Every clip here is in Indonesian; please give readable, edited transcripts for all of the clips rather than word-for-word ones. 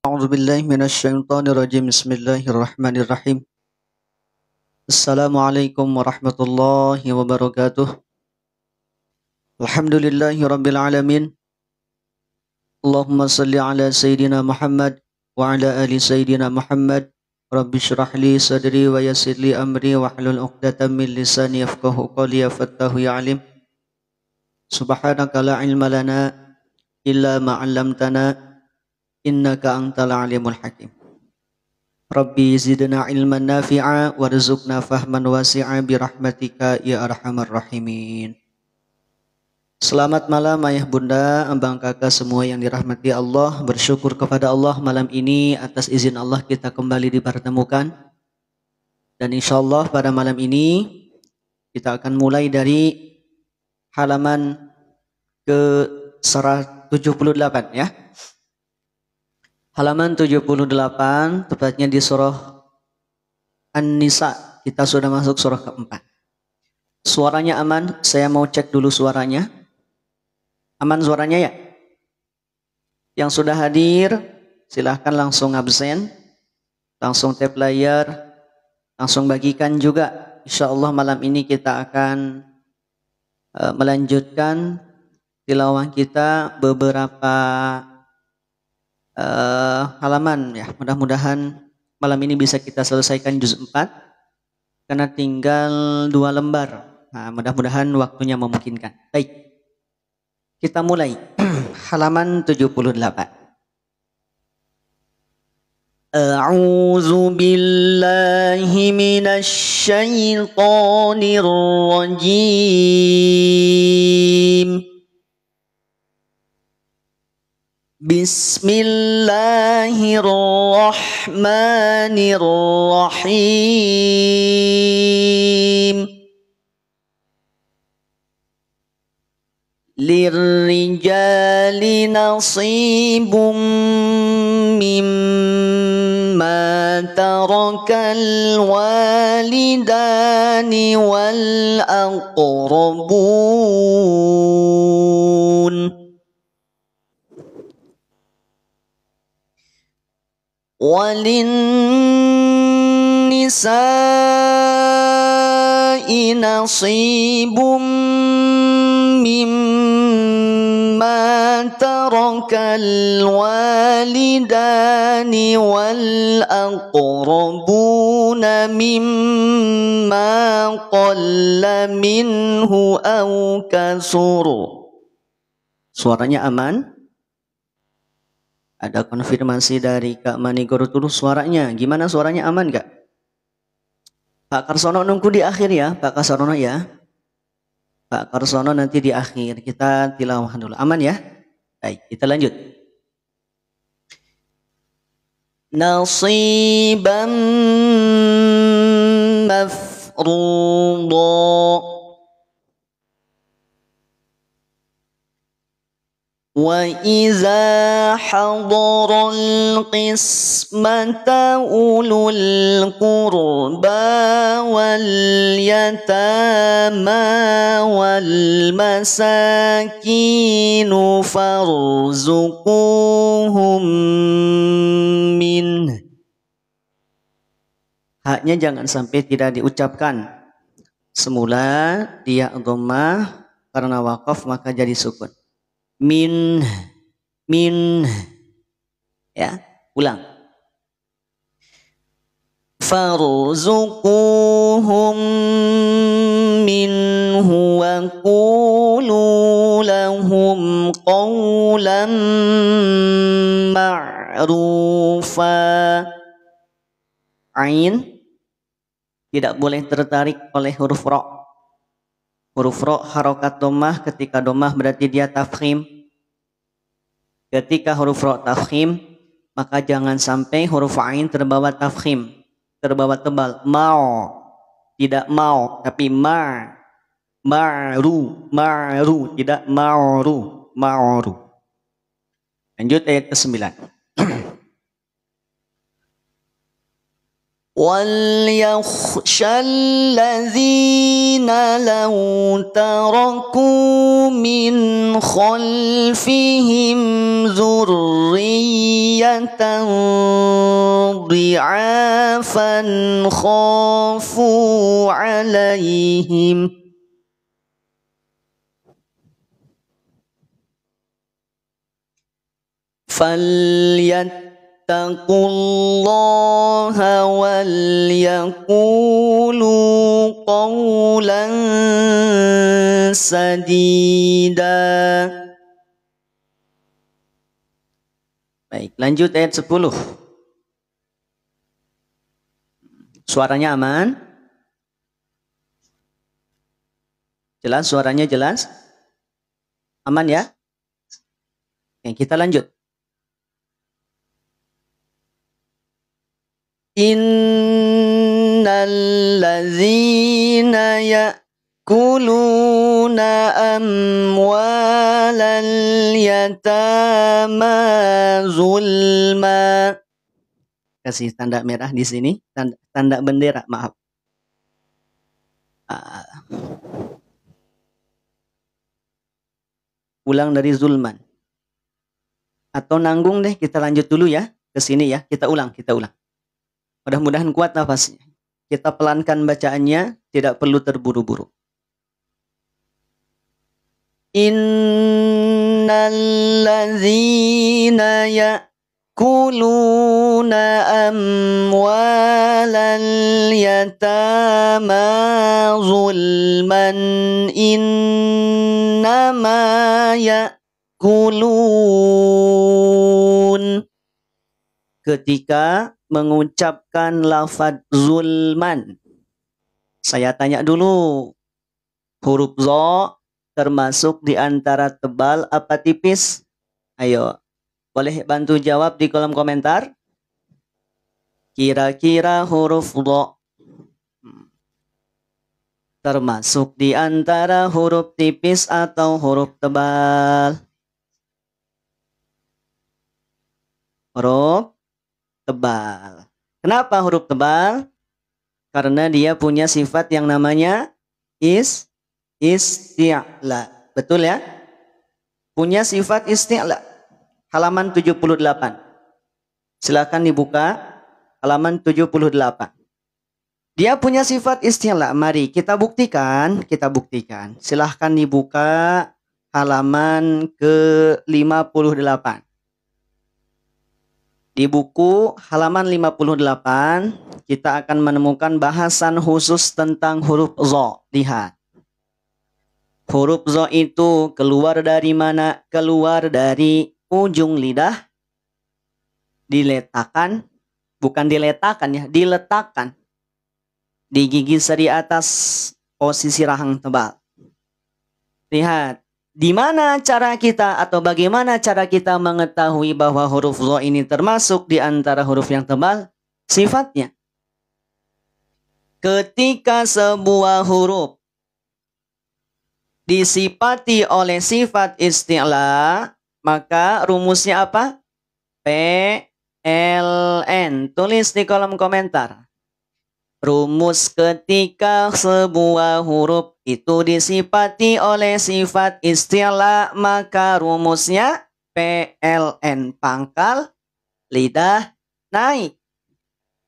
أعوذ بالله من الشيطان الرجيم بسم الله الرحمن الرحيم السلام عليكم ورحمة الله وبركاته الحمد لله رب العالمين اللهم صل على سيدنا محمد وعلى آل سيدنا محمد رب اشرح لي صدري ويسر لي أمري واحلل عقدة من لساني يفقهوا قولي يا فتاه يا عليم سبحانك لا علم لنا إلا ما علمتنا إنك أنت العليم الحكيم Rabbi zidna ilman nafi'a warzuqna fahman wasi'a birahmatika ya arhamar rahimin. Selamat malam ayah bunda, abang kakak semua yang dirahmati Allah. Bersyukur kepada Allah malam ini atas izin Allah kita kembali dipertemukan. Dan insya Allah pada malam ini kita akan mulai dari halaman ke 178 ya. Halaman 78, tepatnya di surah An-Nisa. Kita sudah masuk surah keempat. Suaranya aman? Saya mau cek dulu suaranya. Aman suaranya ya? Yang sudah hadir, silahkan langsung absen. Langsung tap layar. Langsung bagikan juga. Insya Allah malam ini kita akan melanjutkan tilawah kita beberapa halaman ya. Mudah-mudahan malam ini bisa kita selesaikan juz 4 karena tinggal 2 lembar. Nah, mudah-mudahan waktunya memungkinkan. Baik. Kita mulai halaman 78. A'udzu billahi minasy syaithanir rajim. Bismillahirrahmanirrahim. Lirrijali nasibum mimma tarakal walidani wal aqrabun. Walinnisa'i nasibum mimma tarakal walidani wal aqrabuna mimma qalla minhu aw kasur. Suaranya aman? Ada konfirmasi dari Kak Manigoro Tulus suaranya. Gimana suaranya aman gak? Pak Karsono nunggu di akhir ya. Pak Karsono ya. Pak Karsono nanti di akhir. Kita tilawah dulu. Aman ya? Baik, kita lanjut. Nasiban mafruḍa. وَإِذَا حَضَرَ الْقِسْمَةَ أُولُو الْقُرْبَى وَالْيَتَامَى وَالْمَسَاكِينُ فَارْزُقُوهُم مِّنْهُ. Haknya jangan sampai tidak diucapkan. Semula dia dhammah, karena waqaf maka jadi sukun. Min ya, ulang. Farzuquhum minhu wa qulu lahum qawlan ma'rufa. Ain tidak boleh tertarik oleh huruf ra. Huruf ro harokat domah, ketika domah berarti dia tafkhim. Ketika huruf ro tafkhim, maka jangan sampai huruf ain terbawa tafkhim, terbawa tebal. Mau, tidak mau, tapi ma. Ma'ru, tidak ma'ru. Lanjut ayat ke-9. وَلْيَخْشَى الَّذِينَ لَوْ تَرَكُوا مِنْ خَلْفِهِمْ ذُرِّيَّةً ضعافا خافوا عليهم فليتقوا الله وليقولوا قولا سديدا. Baik, lanjut ayat 10. Suaranya aman? Jelas, suaranya jelas? Aman ya? Oke, kita lanjut. Innal ladzina ya'kuluna amwalal yatama zulma. Kasih tanda merah di sini, tanda bendera, maaf. Ulang dari zulman. Atau nanggung deh, kita lanjut dulu ya ke sini ya. Kita ulang. Mudah-mudahan kuat nafasnya. Kita pelankan bacaannya, tidak perlu terburu-buru. Innal ladzina ya'kuluna amwalal yatama zulman innama ya'kulun. Ketika mengucapkan lafaz zulman, saya tanya dulu, huruf zo termasuk di antara tebal apa tipis? Ayo, boleh bantu jawab di kolom komentar. Kira-kira huruf zo termasuk di antara huruf tipis atau huruf tebal? Huruf tebal. Kenapa huruf tebal? Karena dia punya sifat yang namanya isti'la. Betul ya? Punya sifat isti'la. Halaman 78. Silakan dibuka halaman 78. Dia punya sifat isti'la. Mari kita buktikan. Silahkan dibuka halaman ke-58. Di buku halaman 58, kita akan menemukan bahasan khusus tentang huruf zo. Lihat. Huruf zo itu keluar dari mana? Keluar dari ujung lidah. Diletakkan. Bukan diletakkan ya, diletakkan. Di gigi seri atas posisi rahang tebal. Lihat. Di mana cara kita atau bagaimana cara kita mengetahui bahwa huruf zo ini termasuk di antara huruf yang tebal? Sifatnya. Ketika sebuah huruf disifati oleh sifat isti'la, maka rumusnya apa? PLN. Tulis di kolom komentar. Rumus ketika sebuah huruf itu disifati oleh sifat isti'la, maka rumusnya PLN, pangkal lidah naik.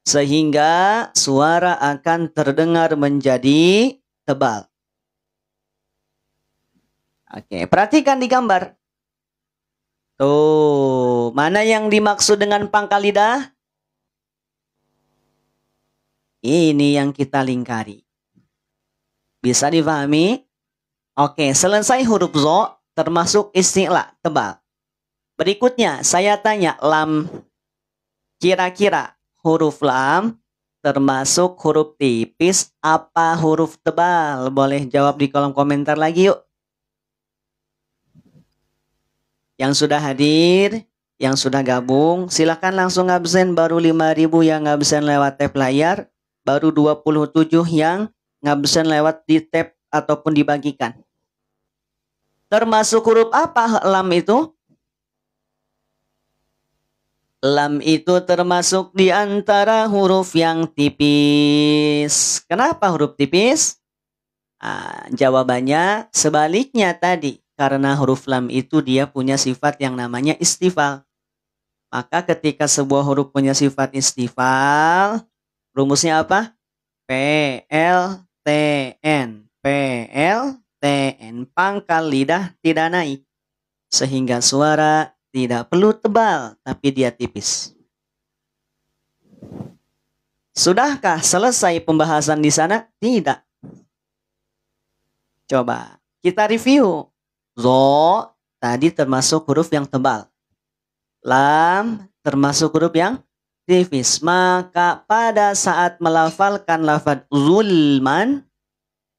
Sehingga suara akan terdengar menjadi tebal. Oke, perhatikan di gambar. Tuh, mana yang dimaksud dengan pangkal lidah? Ini yang kita lingkari. Bisa difahami? Oke, selesai huruf zo termasuk isti'la, tebal. Berikutnya saya tanya lam. Kira-kira huruf lam termasuk huruf tipis apa huruf tebal? Boleh jawab di kolom komentar lagi yuk. Yang sudah hadir, yang sudah gabung, silahkan langsung absen. Baru 5.000 yang absen lewat tab layar. Baru 27 yang ngabsen lewat di tab ataupun dibagikan. Termasuk huruf apa lam itu? Lam itu termasuk di antara huruf yang tipis. Kenapa huruf tipis? Jawabannya sebaliknya tadi. Karena huruf lam itu dia punya sifat yang namanya istifal. Maka ketika sebuah huruf punya sifat istifal, rumusnya apa? PLTN. PLTN. Pangkal lidah tidak naik. Sehingga suara tidak perlu tebal, tapi dia tipis. Sudahkah selesai pembahasan di sana? Tidak. Coba kita review. Zo tadi termasuk huruf yang tebal. Lam termasuk huruf yang tipis. Maka pada saat melafalkan lafaz zulman,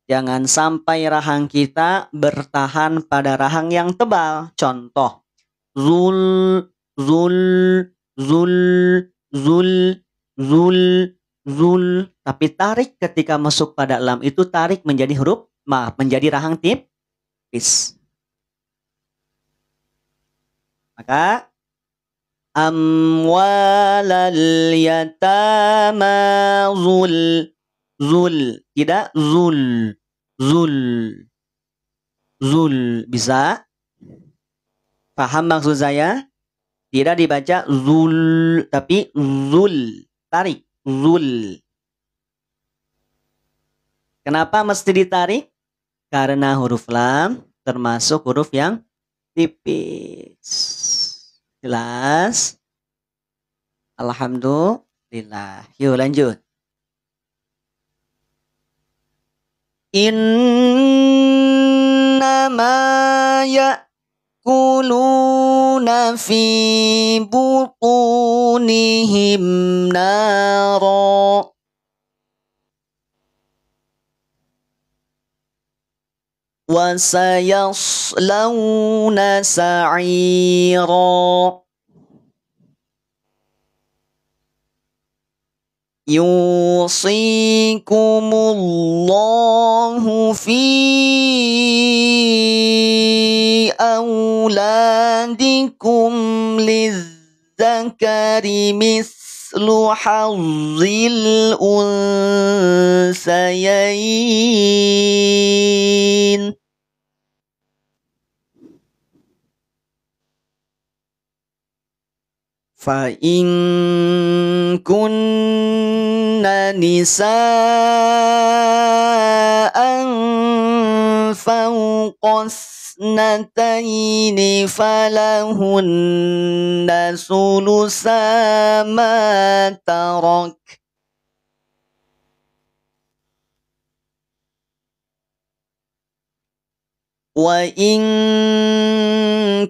jangan sampai rahang kita bertahan pada rahang yang tebal. Contoh, zul, zul, zul, zul, zul, zul. Tapi tarik ketika masuk pada lam itu tarik menjadi menjadi rahang tipis. Maka amwalal yatama zul. Zul, tidak zul. Zul. Zul. Bisa? Paham maksud saya? Tidak dibaca zul, tapi zul. Tarik. Zul. Kenapa mesti ditarik? Karena huruf lam termasuk huruf yang tipis. Jelas? Alhamdulillah. Yuk lanjut. Innama ya'kuluna fi butunihim nara. Wa sayaslawna sa'ira. Yusikumullahu fi auladikum lizzakari mislu hazzil unsayain. Fa in kunna nisaan fawqasnataini falahunna sulusa ma tarak. Wa in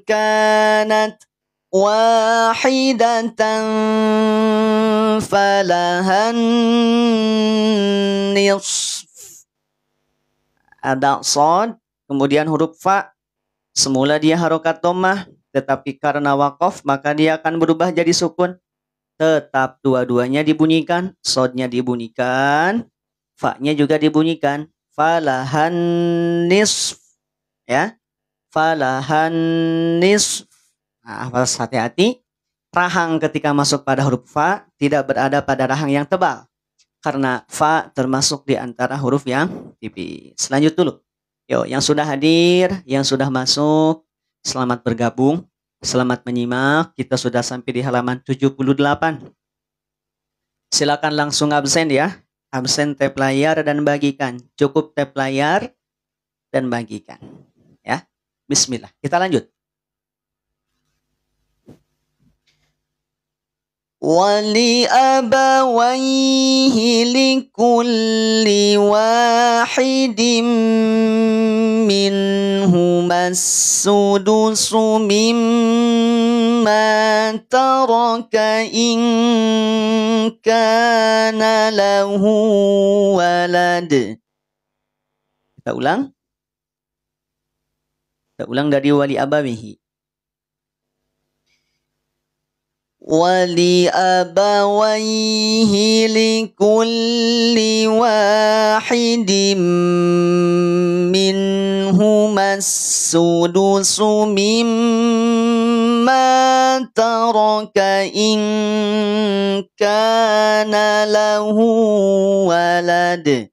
kanat wahidatan falahan nisf. Ada sod, kemudian huruf fa. Semula dia harokat dhammah, tetapi karena waqaf maka dia akan berubah jadi sukun. Tetap dua-duanya dibunyikan, sodnya dibunyikan, fa-nya juga dibunyikan. Falahan nisf. Ya. Falahan nisf. Nah, harus hati-hati. Rahang ketika masuk pada huruf fa tidak berada pada rahang yang tebal. Karena fa termasuk di antara huruf yang tipis. Lanjut dulu. Yo, yang sudah hadir, yang sudah masuk, selamat bergabung, selamat menyimak. Kita sudah sampai di halaman 78. Silakan langsung absen ya. Absen tap layar dan bagikan. Cukup tap layar dan bagikan. Ya. Bismillah. Kita lanjut. وَلِأَبَوَيْهِ لِكُلِّ وَاحِدٍ مِّنْهُمَا السُّدُسُ مِمَّا تَرَكَ إِن كَانَ لَهُ وَلَدٌ. Kita ulang. Kita ulang dari wali abawihi. وَلِأَبَوَيْهِ لِكُلِّ وَاحِدٍ مِّنْهُمَا السُّدُسُ مِمَّا تَرَكَ إِن كَانَ لَهُ وَلَدٌ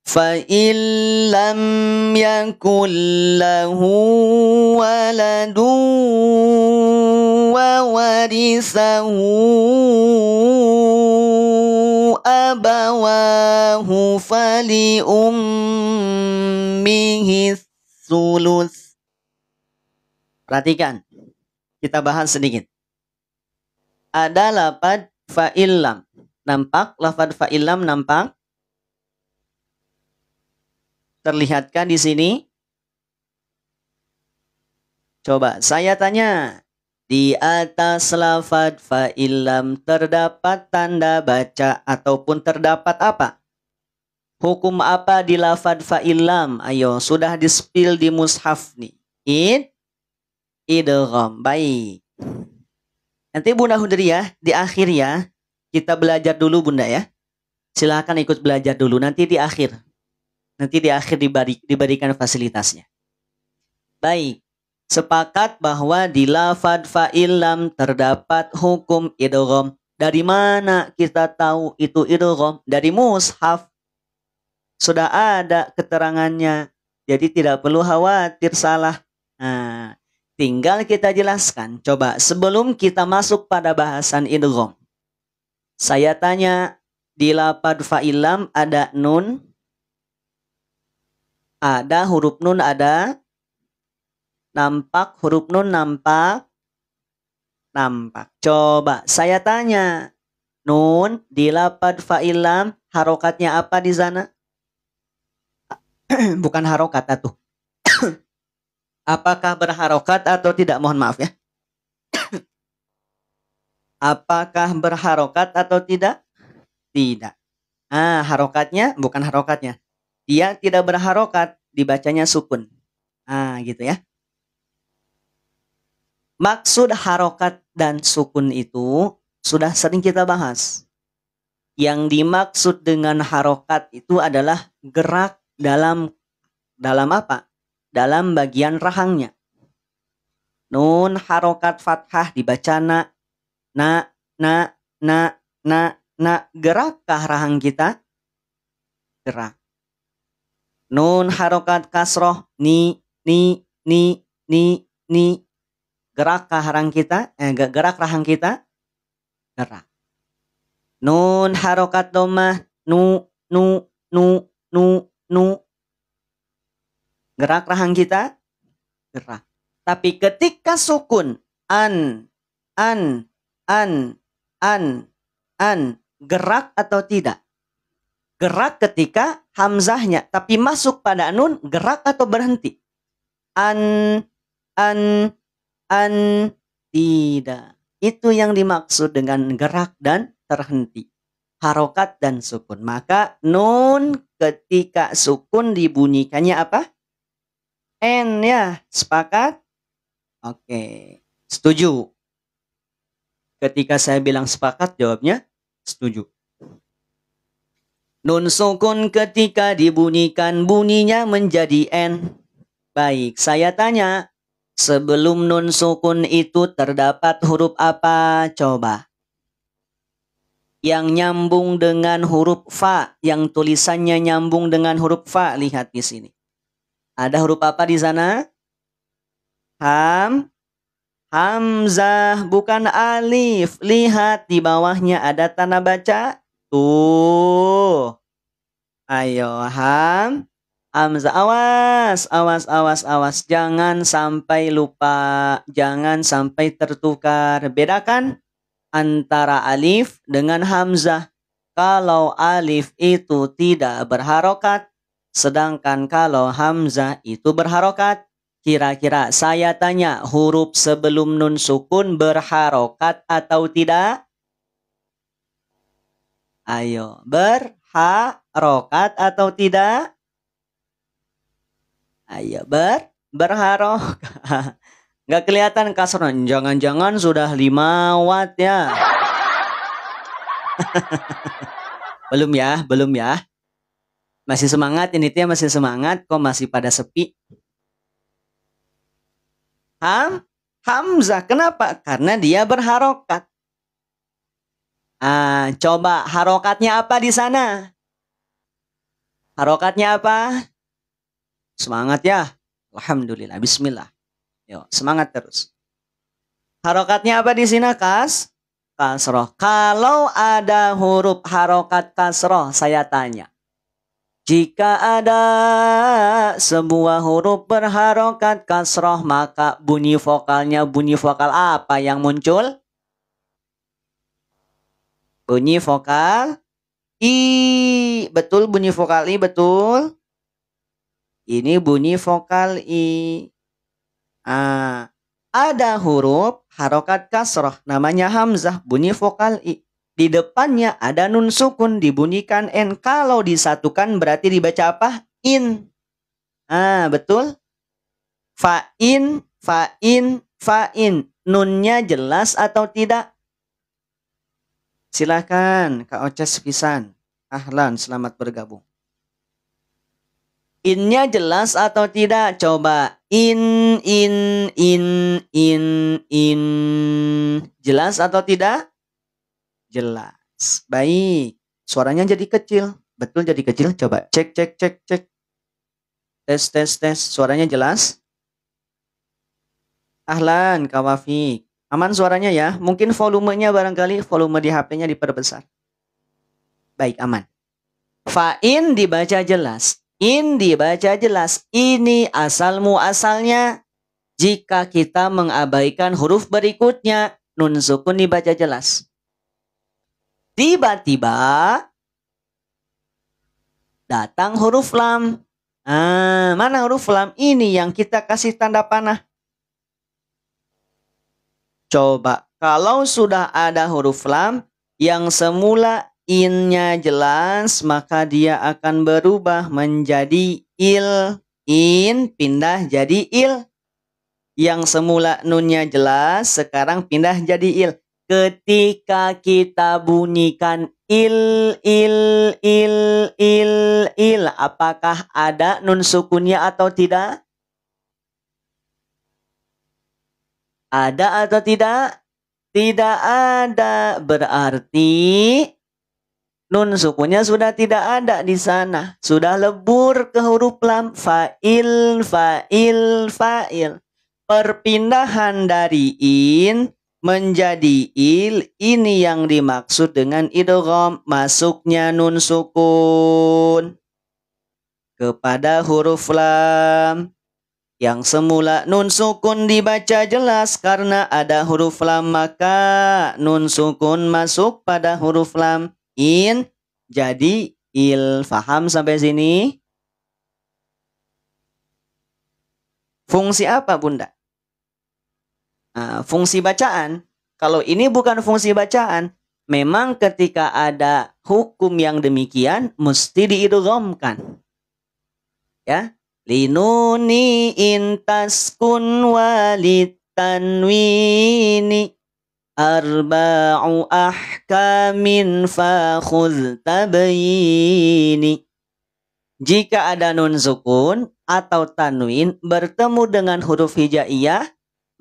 فَإِن لَّمْ يَكُن لَّهُ وَلَدٌ وَوَرِثَهُ أَبَوَاهُ فَلِأُمِّهِ الثُّلُثُ. Perhatikan, kita bahas sedikit. Ada lafaz fa'illam. Nampak lafaz fa'illam nampak? Terlihatkan di sini? Coba saya tanya. Di atas lafaz fa'illam terdapat tanda baca ataupun terdapat apa? Hukum apa di lafaz fa'illam? Ayo, sudah di-spill di mushaf nih. Idgham. Baik. Nanti Bunda Hudriyah di akhir ya. Kita belajar dulu Bunda ya. Silakan ikut belajar dulu. Nanti di akhir diberikan fasilitasnya. Baik. Sepakat bahwa di lafaz fa'illam terdapat hukum idgham. Dari mana kita tahu itu idgham? Dari mushaf. Sudah ada keterangannya. Jadi tidak perlu khawatir salah. Nah, tinggal kita jelaskan. Coba sebelum kita masuk pada bahasan idgham. Saya tanya, di lafaz fa'illam ada nun, ada huruf nun, ada nampak huruf nun, nampak. Coba saya tanya, nun di lafaz fa'illam harokatnya apa di sana? Bukan harokat atuh. Apakah berharokat atau tidak? Mohon maaf ya. Apakah berharokat atau tidak? Tidak. Harokatnya bukan harokatnya. Dia tidak berharokat, dibacanya sukun. Gitu ya. Maksud harokat dan sukun itu sudah sering kita bahas. Yang dimaksud dengan harokat itu adalah gerak dalam apa? Dalam bagian rahangnya. Nun harokat fathah dibaca na. Gerakkah rahang kita? Gerak. Nun harokat kasroh ni. Gerakkah rahang kita? Gerak rahang kita? Gerak. Nun harokat dhammah nu. Gerak rahang kita? Gerak. Tapi ketika sukun an, gerak atau tidak? Gerak ketika hamzahnya, tapi masuk pada nun, gerak atau berhenti? Tidak. Itu yang dimaksud dengan gerak dan terhenti. Harokat dan sukun. Maka nun ketika sukun dibunyikannya apa? N ya. Sepakat? Oke. Setuju. Ketika saya bilang sepakat, jawabnya setuju. Nun sukun ketika dibunyikan bunyinya menjadi N. Baik, saya tanya. Sebelum nun sukun itu terdapat huruf apa? Coba. Yang nyambung dengan huruf fa. Yang tulisannya nyambung dengan huruf fa. Lihat di sini. Ada huruf apa di sana? Hamzah, bukan alif. Lihat di bawahnya ada tanda baca. Tuh. Ayo, hamzah. Awas. Jangan sampai lupa. Jangan sampai tertukar. Bedakan antara alif dengan hamzah. Kalau alif itu tidak berharokat. Sedangkan kalau hamzah itu berharokat. Kira-kira saya tanya, huruf sebelum nun sukun berharokat atau tidak? Ayo, berharokat atau tidak? Ayo, berharokat. Nggak kelihatan kasron. Jangan-jangan sudah 5 watt ya. Belum ya. Masih semangat ini ya, masih semangat. Kok masih pada sepi? Hamzah. Kenapa? Karena dia berharokat. Coba harokatnya apa di sana? Harokatnya apa? Semangat ya. Alhamdulillah. Bismillah. Yuk, semangat terus. Harokatnya apa di sini, kasroh. Kalau ada huruf harokat kasroh, saya tanya. Jika ada sebuah huruf berharokat kasroh, maka bunyi vokalnya bunyi vokal apa yang muncul? Bunyi vokal I. Betul, bunyi vokal I, betul. Ini bunyi vokal I. Ada huruf harokat kasroh, namanya hamzah, bunyi vokal I. Di depannya ada nun sukun, dibunyikan N. Kalau disatukan berarti dibaca apa? In. Betul. Fa'in, fa'in, fa'in. Nunnya jelas atau tidak? Silakan Kak Oces pisan. Ahlan, selamat bergabung. Innya jelas atau tidak? Coba. In. Jelas atau tidak? Jelas. Baik. Suaranya jadi kecil. Betul jadi kecil. Coba cek. Tes. Suaranya jelas? Ahlan, Kak Wafik. Aman suaranya ya? Mungkin volumenya barangkali volume di HP-nya diperbesar. Baik, aman. Fa'in dibaca jelas. In dibaca jelas. Ini asal muasalnya. Jika kita mengabaikan huruf berikutnya, nun sukun dibaca jelas. Tiba-tiba datang huruf lam. Mana huruf lam? Ini yang kita kasih tanda panah. Coba, kalau sudah ada huruf lam yang semula innya jelas, maka dia akan berubah menjadi il. In pindah jadi il. Yang semula nunnya jelas, sekarang pindah jadi il. Ketika kita bunyikan il, apakah ada nun sukunnya atau tidak? Ada atau tidak? Tidak ada. Berarti nun sukunnya sudah tidak ada di sana. Sudah lebur ke huruf lam. Fa'il. Perpindahan dari in menjadi il, ini yang dimaksud dengan idgham, masuknya nun sukun kepada huruf lam. Yang semula nun sukun dibaca jelas karena ada huruf lam, maka nun sukun masuk pada huruf lam. In jadi il. Faham sampai sini? Fungsi apa, Bunda? Fungsi bacaan. Kalau ini bukan fungsi bacaan, memang ketika ada hukum yang demikian mesti diidghamkan. Ya. Linuni intaskun walitanwini arba'u ahkamin fakhudh tabayini. Jika ada nun sukun atau tanwin bertemu dengan huruf hijaiyah,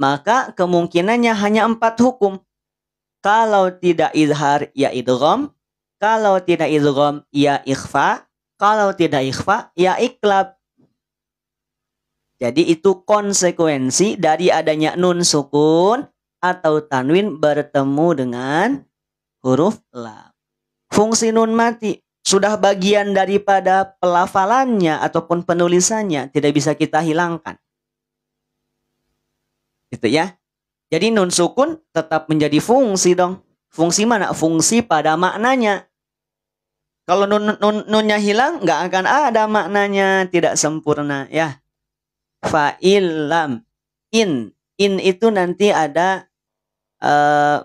maka kemungkinannya hanya 4 hukum. Kalau tidak izhar, ya idgham. Kalau tidak idgham, ya ikhfa. Kalau tidak ikhfa, ya iklab. Jadi itu konsekuensi dari adanya nun sukun atau tanwin bertemu dengan huruf lam. Fungsi nun mati sudah bagian daripada pelafalannya ataupun penulisannya, tidak bisa kita hilangkan. Gitu ya. Jadi nun sukun tetap menjadi fungsi dong. Fungsi mana? Fungsi pada maknanya. Kalau nunnya hilang, nggak akan ada maknanya, tidak sempurna ya. Fa'il lam. In itu nanti ada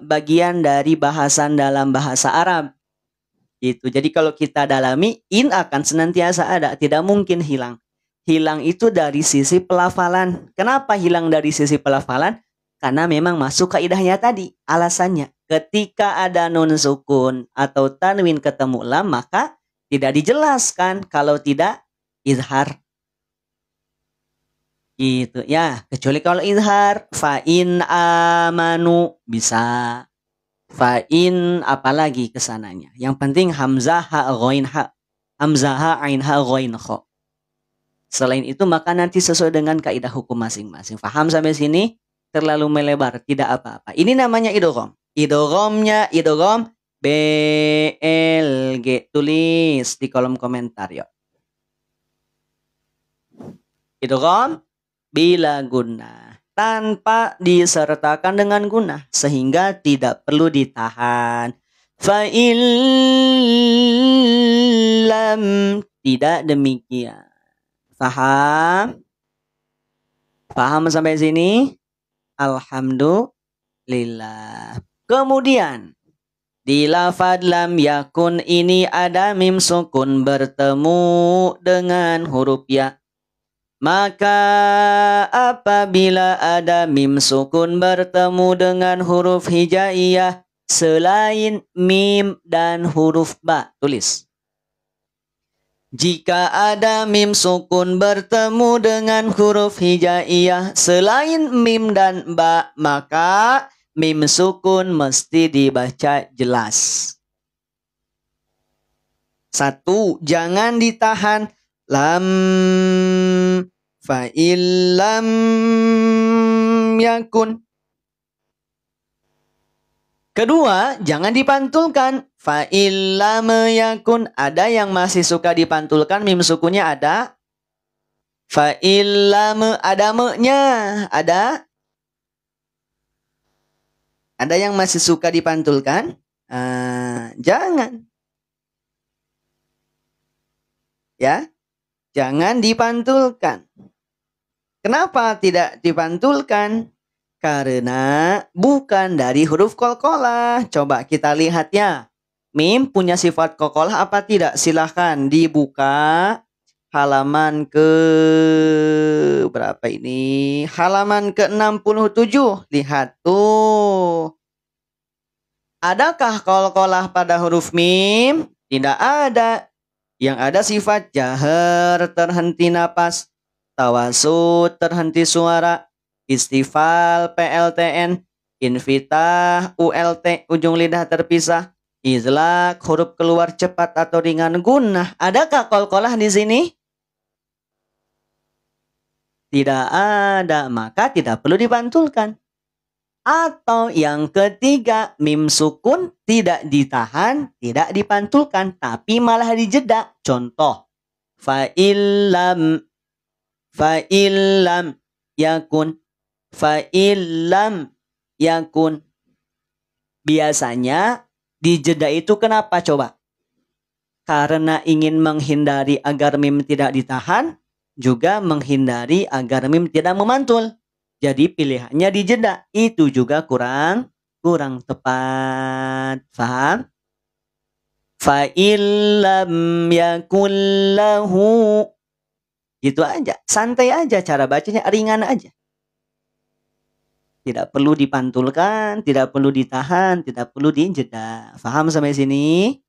bagian dari bahasan dalam bahasa Arab. Gitu. Jadi kalau kita dalami, in akan senantiasa ada, tidak mungkin hilang. Hilang itu dari sisi pelafalan. Kenapa hilang dari sisi pelafalan? Karena memang masuk kaidahnya tadi. Alasannya, ketika ada nun sukun atau tanwin ketemu lam, maka tidak dijelaskan kalau tidak izhar. Gitu ya. Kecuali kalau izhar, fa'in amanu bisa. Fa'in apalagi kesananya. Yang penting hamzah, ha, ghain, ha. hamzah, ain, ha, ghain, kha. Selain itu maka nanti sesuai dengan kaidah hukum masing-masing. Faham sampai sini? Terlalu melebar, tidak apa-apa. Ini namanya idgham. Idghamnya idgham BLG. Tulis di kolom komentar yuk. Idgham bila gunnah, tanpa disertakan dengan gunnah sehingga tidak perlu ditahan. Fa illam, tidak demikian. Paham? Paham sampai sini? Alhamdulillah. Kemudian di lafadz lam yakun ini ada mim sukun bertemu dengan huruf ya. Maka apabila ada mim sukun bertemu dengan huruf hijaiyah selain mim dan huruf ba, tulis. Jika ada mim sukun bertemu dengan huruf hijaiyah selain mim dan ba, maka mim sukun mesti dibaca jelas. 1. Jangan ditahan. Lam fa'il lam yakun. Kedua, jangan dipantulkan. Fa'il lam yakun. Ada yang masih suka dipantulkan, mim sukunnya ada. Fa'il lam, ada me-nya. Ada yang masih suka dipantulkan? Jangan. Ya, jangan dipantulkan. Kenapa tidak dipantulkan? Karena bukan dari huruf qalqalah. Coba kita lihat ya. Mim punya sifat qalqalah apa tidak? Silahkan dibuka halaman ke berapa ini? Halaman ke-67. Lihat tuh. Adakah qalqalah pada huruf mim? Tidak ada. Yang ada sifat jahar, terhenti napas, tawasud, terhenti suara, istifal, PLTN, infitah, ULT, ujung lidah terpisah, izlak, huruf keluar cepat atau ringan, gunnah. Adakah qalqalah di sini? Tidak ada, maka tidak perlu dipantulkan. Atau yang ketiga, mim sukun tidak ditahan, tidak dipantulkan, tapi malah dijeda. Contoh, fa'illam yakun, fa'illam yakun. Biasanya dijeda itu kenapa coba? Karena ingin menghindari agar mim tidak ditahan, juga menghindari agar mim tidak memantul. Jadi pilihannya dijeda. Itu juga kurang tepat. Faham? Fa'illam yakun lahu. Gitu aja. Santai aja cara bacanya, ringan aja. Tidak perlu dipantulkan, tidak perlu ditahan, tidak perlu dijeda. Faham sampai sini?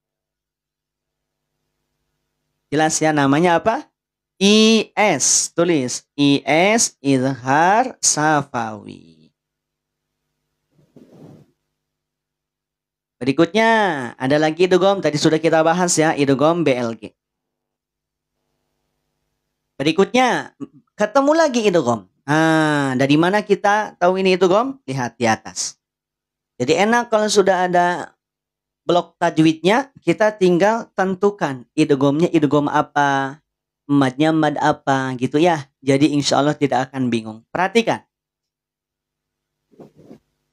Jelas ya, namanya apa? IS, tulis IS, izhar safawi. Berikutnya ada lagi idgham, tadi sudah kita bahas ya, idgham BLG. Berikutnya ketemu lagi idgham. Dari mana kita tahu ini idgham? Lihat di atas. Jadi enak kalau sudah ada blok tajwidnya, kita tinggal tentukan idghamnya idgham apa, madnya mad apa gitu ya. Jadi insya Allah tidak akan bingung. Perhatikan.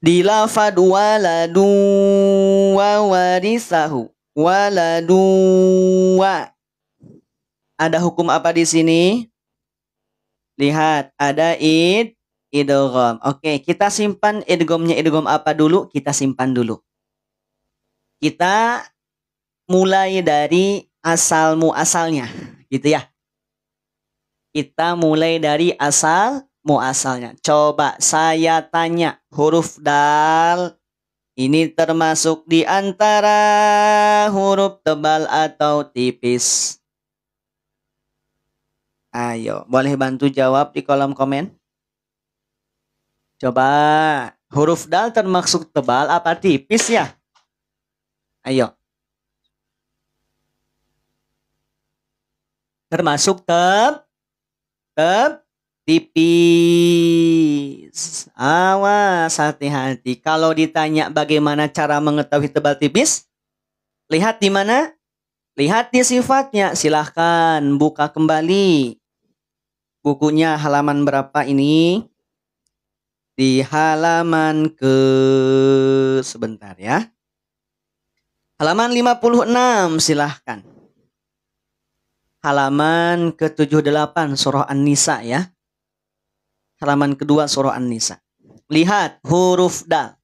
Di lafad waladu wa warisahu. Waladu wa. Ada hukum apa di sini? Lihat, ada idgham. Oke, kita simpan idghamnya idgham apa dulu? Kita simpan dulu. Kita mulai dari asal muasalnya, gitu ya. Kita mulai dari asal muasalnya. Coba saya tanya, huruf dal ini termasuk di antara huruf tebal atau tipis? Ayo, boleh bantu jawab di kolom komen? Coba, huruf dal termasuk tebal apa tipis ya? Ayo. termasuk tipis. Awas, hati-hati. Kalau ditanya bagaimana cara mengetahui tebal tipis, lihat di mana? Lihat di sifatnya. Silahkan buka kembali bukunya, halaman berapa ini? Di halaman sebentar ya. Halaman 56, silahkan. Halaman ke-78 surah An-Nisa ya. Halaman kedua surah An-Nisa. Lihat huruf dal.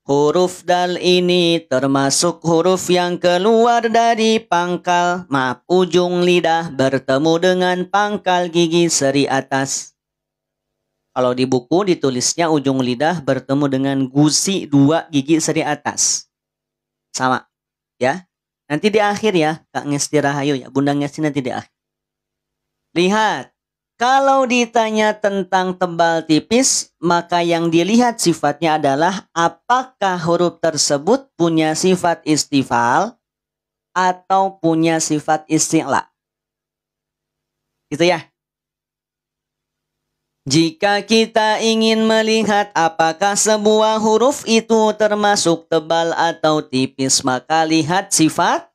Huruf dal ini termasuk huruf yang keluar dari pangkal, ujung lidah bertemu dengan pangkal gigi seri atas. Kalau di buku ditulisnya ujung lidah bertemu dengan gusi 2 gigi seri atas. Sama, ya. Nanti di akhir ya, Kak Ngesti Rahayu ya, Bunda Ngesti nanti di akhir. Lihat, kalau ditanya tentang tebal tipis, maka yang dilihat sifatnya adalah apakah huruf tersebut punya sifat istifal atau punya sifat isti'la. Gitu ya. Jika kita ingin melihat apakah sebuah huruf itu termasuk tebal atau tipis, maka lihat sifat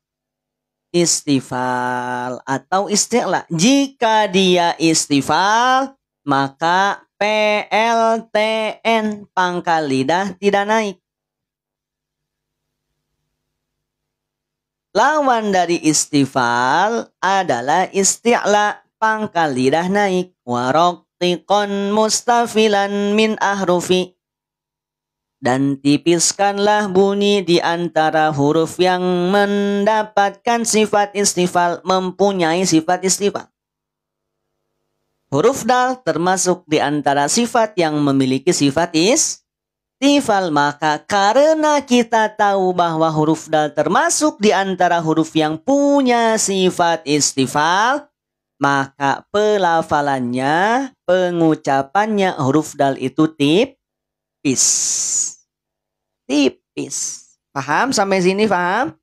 istifal atau isti'la. Jika dia istifal, maka PLTN pangkal lidah tidak naik. Lawan dari istifal adalah isti'la, pangkal lidah naik. Waroktikon mustafilan min ahrufi. Dan tipiskanlah bunyi di antara huruf yang mendapatkan sifat istifal, mempunyai sifat istifal. Huruf dal termasuk di antara sifat yang memiliki sifat istifal. Maka karena kita tahu bahwa huruf dal termasuk di antara huruf yang punya sifat istifal, maka pelafalannya, pengucapannya huruf dal itu tipis. Paham sampai sini, paham?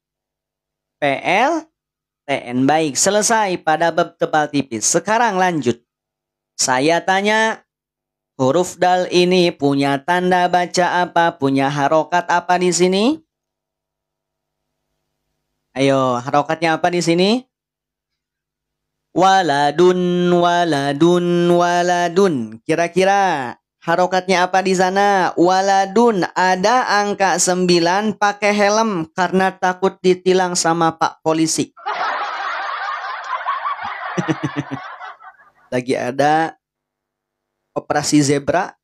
PLTN. Baik, selesai pada bab tebal tipis. Sekarang lanjut. Saya tanya, huruf dal ini punya tanda baca apa? Punya harokat apa di sini? Ayo, harokatnya apa di sini? Waladun, waladun, waladun. Kira-kira harokatnya apa di sana? Waladun, ada angka 9 pakai helm karena takut ditilang sama Pak Polisi. Lagi ada operasi zebra,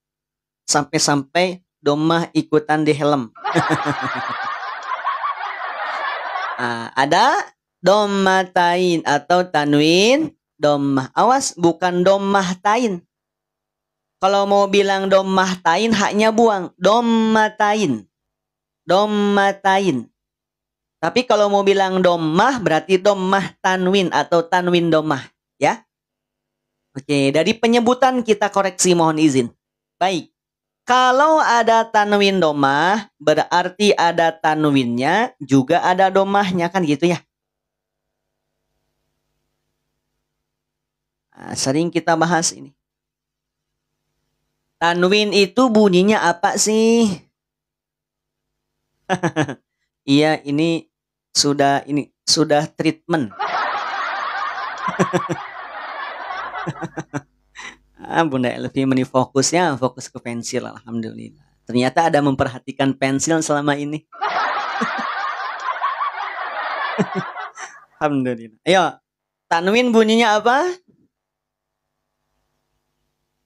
sampai-sampai domah ikutan di helm. Ada dommatain atau tanwin dommah. Awas, bukan dommahtain. Kalau mau bilang dommahtain, haknya buang. Dommatain. Dommatain. Tapi kalau mau bilang dommah, berarti dommah tanwin atau tanwin dommah. Ya. Oke, dari penyebutan kita koreksi, mohon izin. Baik. Kalau ada tanwin dommah, berarti ada tanwinnya, juga ada dommahnya, kan gitu ya. Sering kita bahas ini. Tanwin itu bunyinya apa sih? Iya, ini sudah treatment. Bunda Elvi fokus ke pensil, alhamdulillah. Ternyata ada memperhatikan pensil selama ini. Alhamdulillah. Ayo, tanwin bunyinya apa?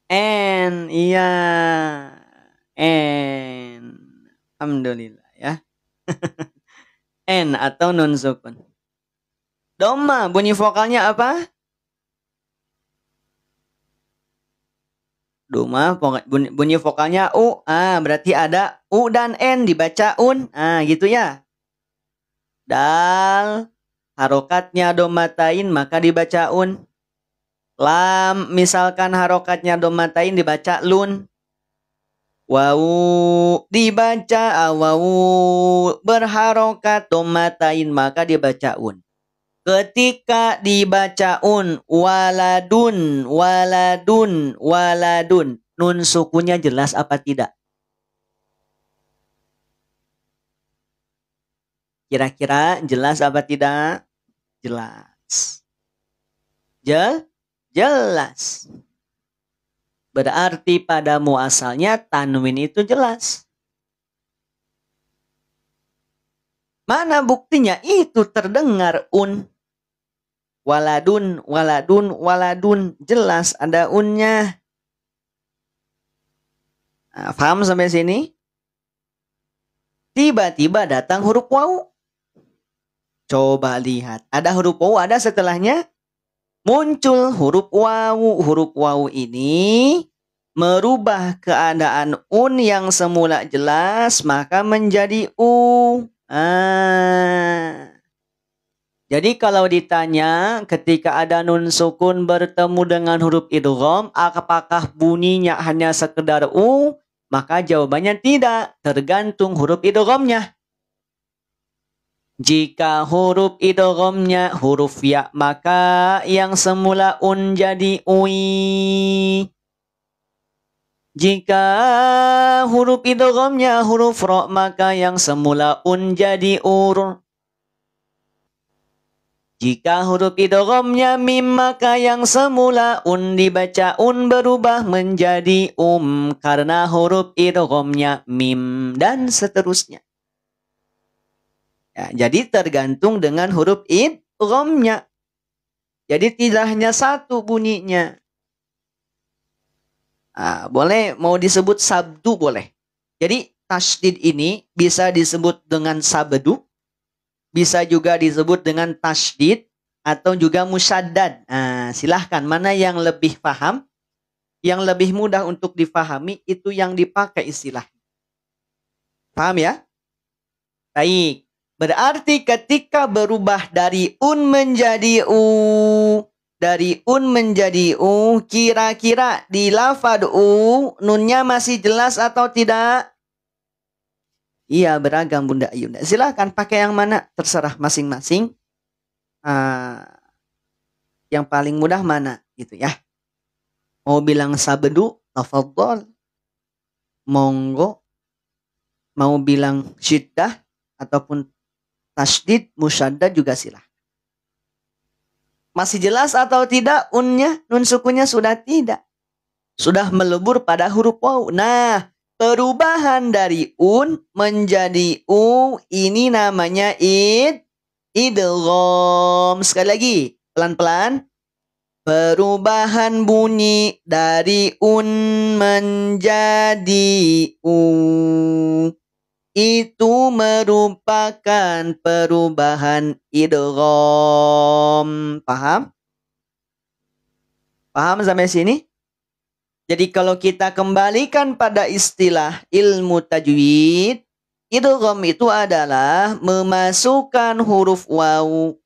N, iya. N. Alhamdulillah ya. N atau nun sukun. Dhamma, bunyi vokalnya apa? Dhamma, bunyi vokalnya U. Berarti ada U dan N, dibaca un. Gitu ya. Dal, harokatnya dhammatain, maka dibaca un. Lam, misalkan harokatnya dhammatain, dibaca lun. Wawu, dibaca wawu berharokat dhammatain, maka dibaca un. Ketika dibaca waladun, waladun, waladun. Nun sukunnya jelas apa tidak? Kira-kira jelas apa tidak? Jelas. Jelas. Berarti pada muasalnya tanwin itu jelas. Mana buktinya? Itu terdengar waladun, waladun, waladun. Jelas ada unnya. Nah, paham sampai sini? Tiba-tiba datang huruf waw. Coba lihat. Ada huruf waw, ada setelahnya. Muncul huruf waw. Huruf waw ini merubah keadaan yang semula jelas maka menjadi Jadi kalau ditanya ketika ada nun sukun bertemu dengan huruf idgham, apakah bunyinya hanya sekedar maka jawabannya tidak, tergantung huruf idghamnya. Jika huruf idghamnya huruf ya, maka yang semula jadi ui. Jika huruf idghamnya huruf ro, maka yang semula jadi ur. Jika huruf idghamnya mim, maka yang semula dibaca berubah menjadi karena huruf idghamnya mim, dan seterusnya. Ya, jadi tergantung dengan huruf idghamnya. Jadi tidak hanya satu bunyinya. Boleh mau disebut sabdu boleh. Jadi tasydid ini bisa disebut dengan sabdu, bisa juga disebut dengan tasydid atau juga musyaddad. Silahkan mana yang lebih paham, yang lebih mudah untuk difahami itu yang dipakai istilah. Paham ya? Baik. Berarti ketika berubah dari menjadi dari menjadi kira-kira di lafad nunnya masih jelas atau tidak? Iya, beragam Bunda Ayunda. Silahkan pakai yang mana, terserah masing-masing. Yang paling mudah mana gitu ya. Mau bilang sabdu, tafadhol. Monggo. Mau bilang syiddah ataupun tasydid, musyaddad juga silahkan. Masih jelas atau tidak unnya? Nun sukunnya sudah tidak. Sudah melebur pada huruf waw. Nah, perubahan dari menjadi ini namanya idgham. Sekali lagi, pelan-pelan. Perubahan bunyi dari menjadi itu merupakan perubahan idgham. Paham? Paham sampai sini? Jadi kalau kita kembalikan pada istilah ilmu tajwid, idgham itu adalah memasukkan huruf waw,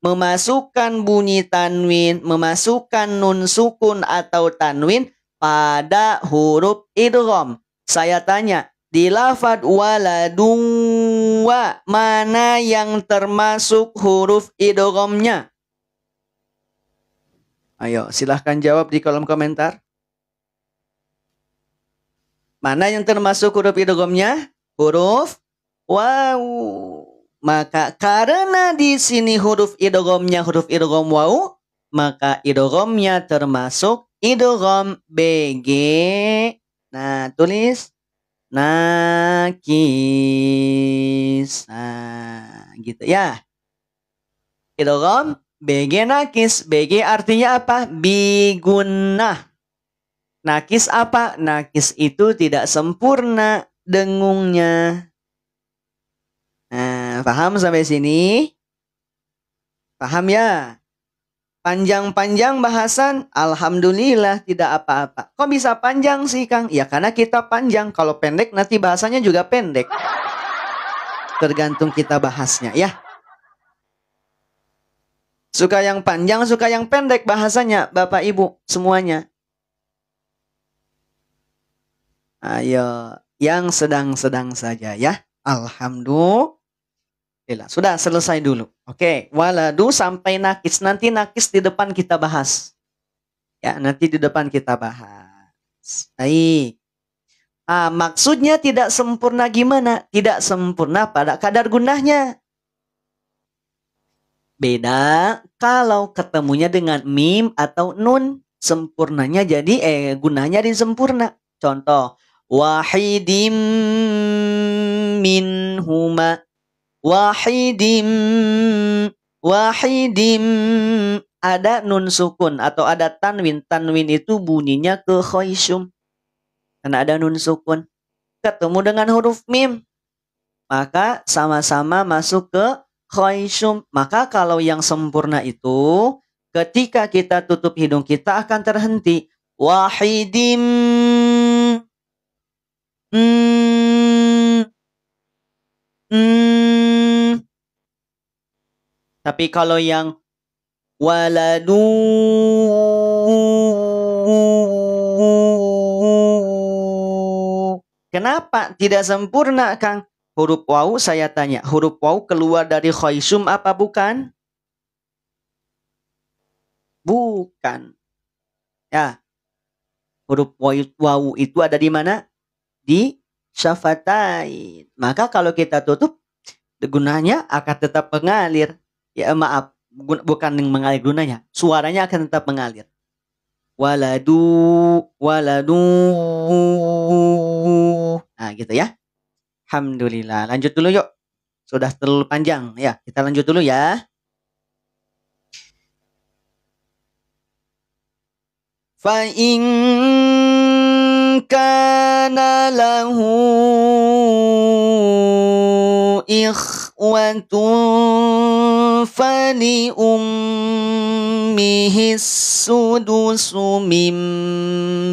memasukkan bunyi tanwin, memasukkan nun sukun atau tanwin pada huruf idgham. Saya tanya, di lafad waladun mana yang termasuk huruf idghamnya? Ayo silahkan jawab di kolom komentar. Mana yang termasuk huruf idghamnya? Huruf waw. Maka karena di sini huruf idghamnya huruf idgham waw, maka idghamnya termasuk idgham BG. Nah, tulis nakis. Gitu ya. Idgham BG nakis. BG artinya apa? Bigunnah. Nakis apa? Nakis itu tidak sempurna dengungnya. Nah, paham sampai sini? Paham ya? Panjang-panjang bahasan, alhamdulillah tidak apa-apa. Kok bisa panjang sih, Kang? Ya karena kita panjang. Kalau pendek nanti bahasanya juga pendek. Tergantung kita bahasnya ya. Suka yang panjang, suka yang pendek bahasanya, Bapak Ibu semuanya. Ayo, yang sedang-sedang saja ya. Alhamdulillah. Sudah selesai dulu. Oke, waladu sampai nakis. Nanti nakis di depan kita bahas. Ya, nanti di depan kita bahas. Baik. Maksudnya tidak sempurna gimana? Tidak sempurna pada kadar gunahnya. Beda kalau ketemunya dengan mim atau nun. Sempurnanya jadi gunanya disempurna. Contoh, wahidim minhuma. Wahidim ada nun sukun atau ada tanwin. Tanwin itu bunyinya ke khoisyum. Karena ada nun sukun. Ketemu dengan huruf mim. Maka sama-sama masuk ke khoisyum. Maka kalau yang sempurna itu, ketika kita tutup hidung kita akan terhenti. Wahidim. Tapi kalau yang waladu kenapa tidak sempurna, Kang? Huruf waw saya tanya, huruf waw keluar dari khoisyum apa bukan? Bukan. Ya. Huruf waw itu ada di mana? Di syafatain. Maka kalau kita tutup, gunanya akan tetap mengalir. Ya maaf, bukan mengalir gunanya. Suaranya akan tetap mengalir. Waladu. Nah gitu ya. Alhamdulillah. Lanjut dulu yuk. Sudah terlalu panjang. Ya, kita lanjut dulu ya. Fa'in kana lahu ikhwatun fali ummihis sudusu min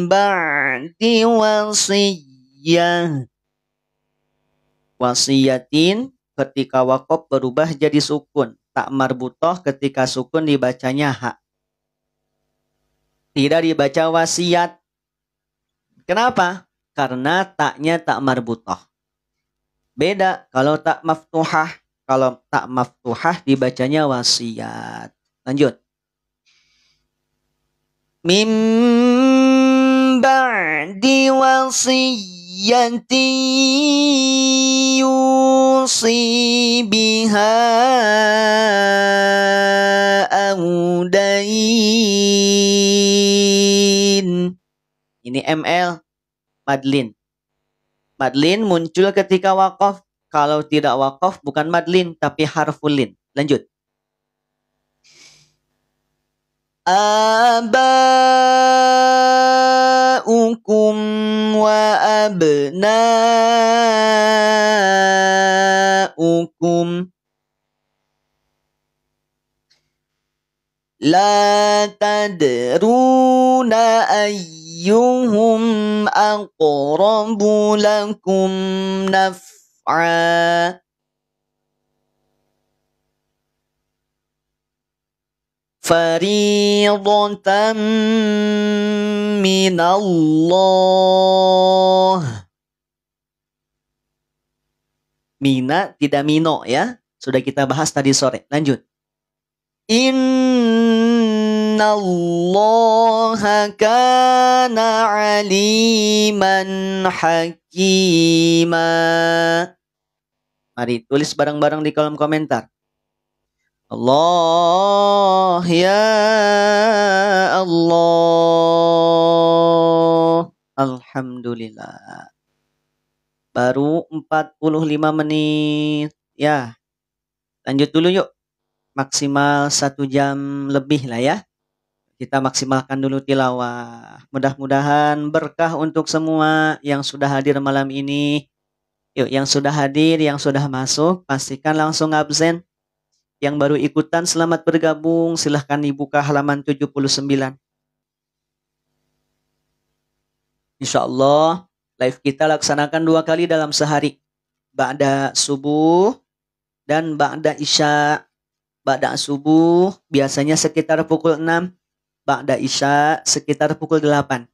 ba'di wasiyah. Wasiyatin ketika wakof berubah jadi sukun. Tak marbutoh ketika sukun dibacanya ha. Tidak dibaca wasiat. Kenapa? Karena taknya tak marbutoh. Beda kalau tak maftuhah. Kalau tak maftuhah dibacanya wasiat. Lanjut. Mim ba'di wasiyati yusi biha audain. Ini ML madlin. Madlin muncul ketika waqaf. Kalau tidak waqaf bukan madlin tapi harfulin. Lanjut. Aba'ukum wa abna'ukum la tadruna ayyuhum aqrabu lakum naf'a. Fariidatan minallah. Mina tidak mino ya. Sudah kita bahas tadi sore. Lanjut. Innallaha kana aliman hakima. Mari tulis bareng-bareng di kolom komentar. Allah ya Allah. Alhamdulillah. Baru 45 menit. Ya. Lanjut dulu yuk. Maksimal 1 jam lebih lah ya. Kita maksimalkan dulu tilawah. Mudah-mudahan berkah untuk semua yang sudah hadir malam ini. Yuk, yang sudah hadir, yang sudah masuk, pastikan langsung absen. Yang baru ikutan selamat bergabung, silahkan dibuka halaman 79. Insya Allah live kita laksanakan 2 kali dalam sehari. Ba'da subuh dan ba'da isya. Ba'da subuh biasanya sekitar pukul 6. Ba'da isya sekitar pukul 8.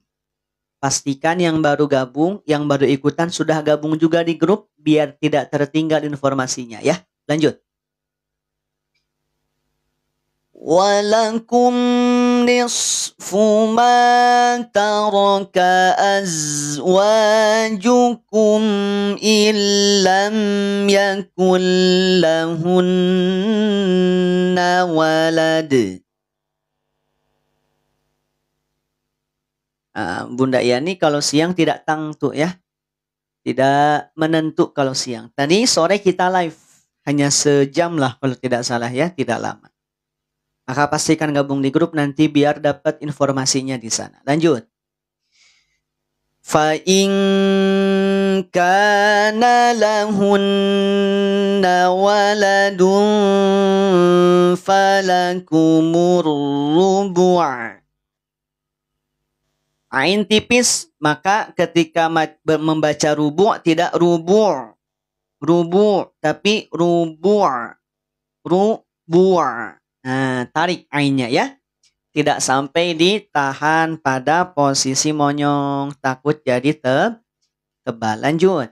Pastikan yang baru gabung, yang baru ikutan sudah gabung juga di grup biar tidak tertinggal informasinya ya. Lanjut. Walakum nisfu ma taraka azwajukum illam yakul lahunna walad. Bunda Yani kalau siang tidak tangtu ya. Tidak menentu kalau siang. Tadi sore kita live. Hanya sejam lah kalau tidak salah ya. Tidak lama. Maka pastikan gabung di grup nanti biar dapat informasinya di sana. Lanjut. Fa in kana lahunna waladun falakumur rubu'. Ain tipis, maka ketika membaca rubu' tidak rubu', tapi rubu'. Nah, tarik ainnya ya. Tidak sampai ditahan pada posisi monyong, takut jadi tebal. Lanjut.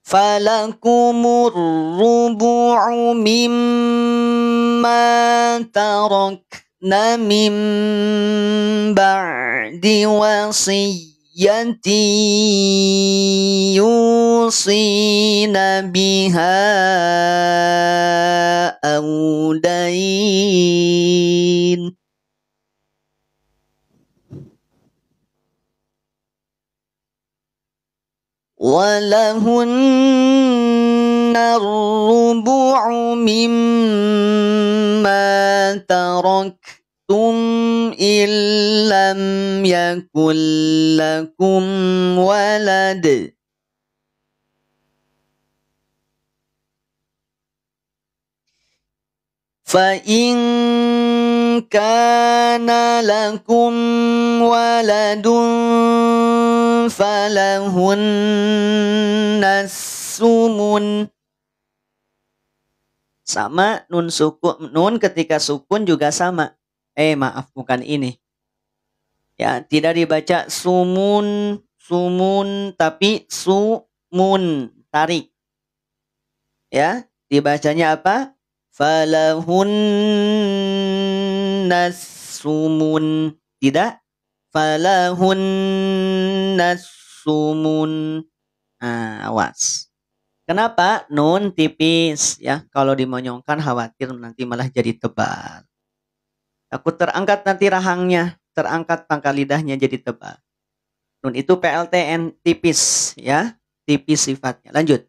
Falakumur rubu'u mimma tarakna min ba'di wasiyyati yusina biha awdain. Walahunna rubu'u mimma taraktum illam yakul lakum walad. Fa in kana lakum waladun falahunna sumun. Sama nun sukun, nun ketika sukun juga sama. Maaf bukan ini. Ya, tidak dibaca sumun tapi sumun, tarik. Ya, dibacanya apa? Falahunna sumun. Tidak? Falahunna sumun. Awas. Kenapa? Nun tipis ya. Kalau dimonyongkan khawatir nanti malah jadi tebal. Takut terangkat nanti rahangnya, terangkat pangkal lidahnya jadi tebal. Nun itu PLTN tipis ya, tipis sifatnya. Lanjut.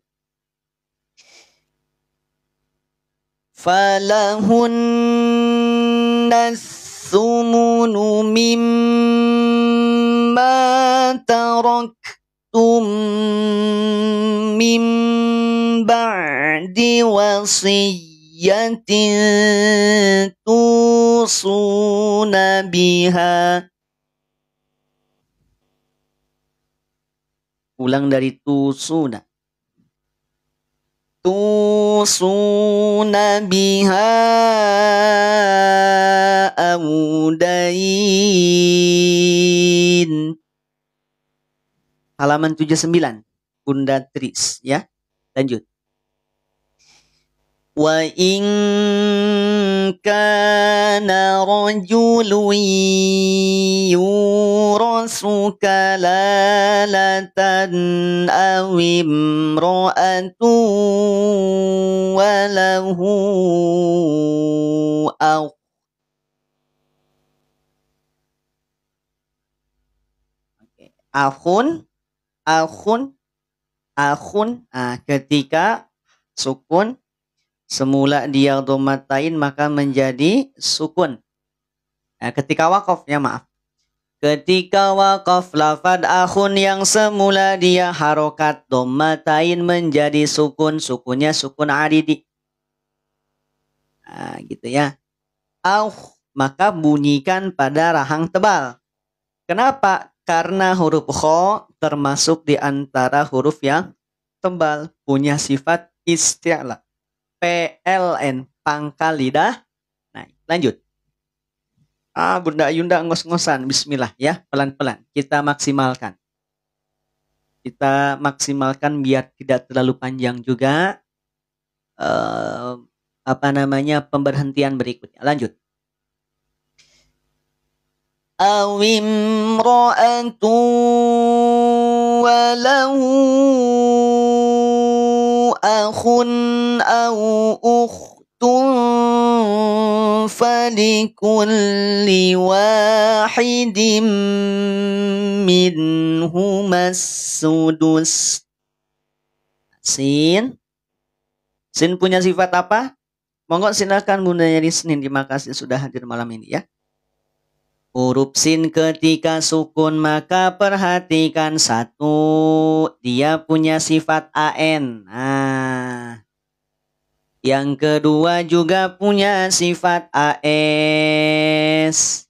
Falahunna sumunu mimma taraktum min ba'di wasiyyatin tusuna biha. Ulang dari tusuna. Tusuna biha awdain. Halaman 79. Bunda Tris ya. Lanjut. Wa in kana rajulun yurasu kalalatan aw imra'atun walahu akh. Akhun. Ketika sukun semula dia dhammatain maka menjadi sukun. Ketika waqaf ya maaf. Ketika waqaf lafad akhun yang semula dia harokat dhammatain menjadi sukun. Sukunnya sukun aridi. Gitu ya. Maka bunyikan pada rahang tebal. Kenapa? Karena huruf kho termasuk di antara huruf yang tebal. Punya sifat isti'la. PLN, pangkal lidah. Nah, lanjut. Bunda Yunda ngos-ngosan. Bismillah ya, pelan-pelan. Kita maksimalkan. Biar tidak terlalu panjang juga. pemberhentian berikutnya. Lanjut. Awimra'atu walahu akhun au ukhtun falikulli wahidin minhumas sudus. Sin punya sifat apa? Monggo silakan Bundanya Risnin. Terima kasih sudah hadir malam ini ya. Huruf sin ketika sukun maka perhatikan satu, dia punya sifat an. Nah, yang kedua juga punya sifat as.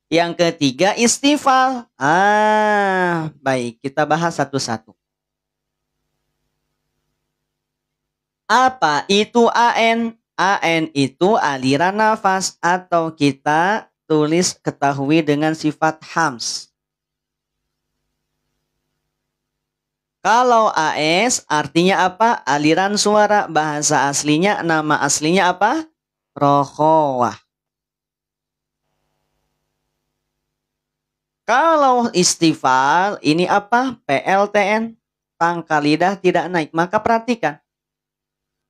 Yang ketiga istifal. Baik, kita bahas satu-satu. Apa itu an? An itu aliran nafas atau kita tulis ketahui dengan sifat hams. Kalau AS artinya apa? Aliran suara. Bahasa aslinya, nama aslinya apa? Rokhowah. Kalau istifal, ini apa? PLTN. Pangkal lidah tidak naik. Maka perhatikan.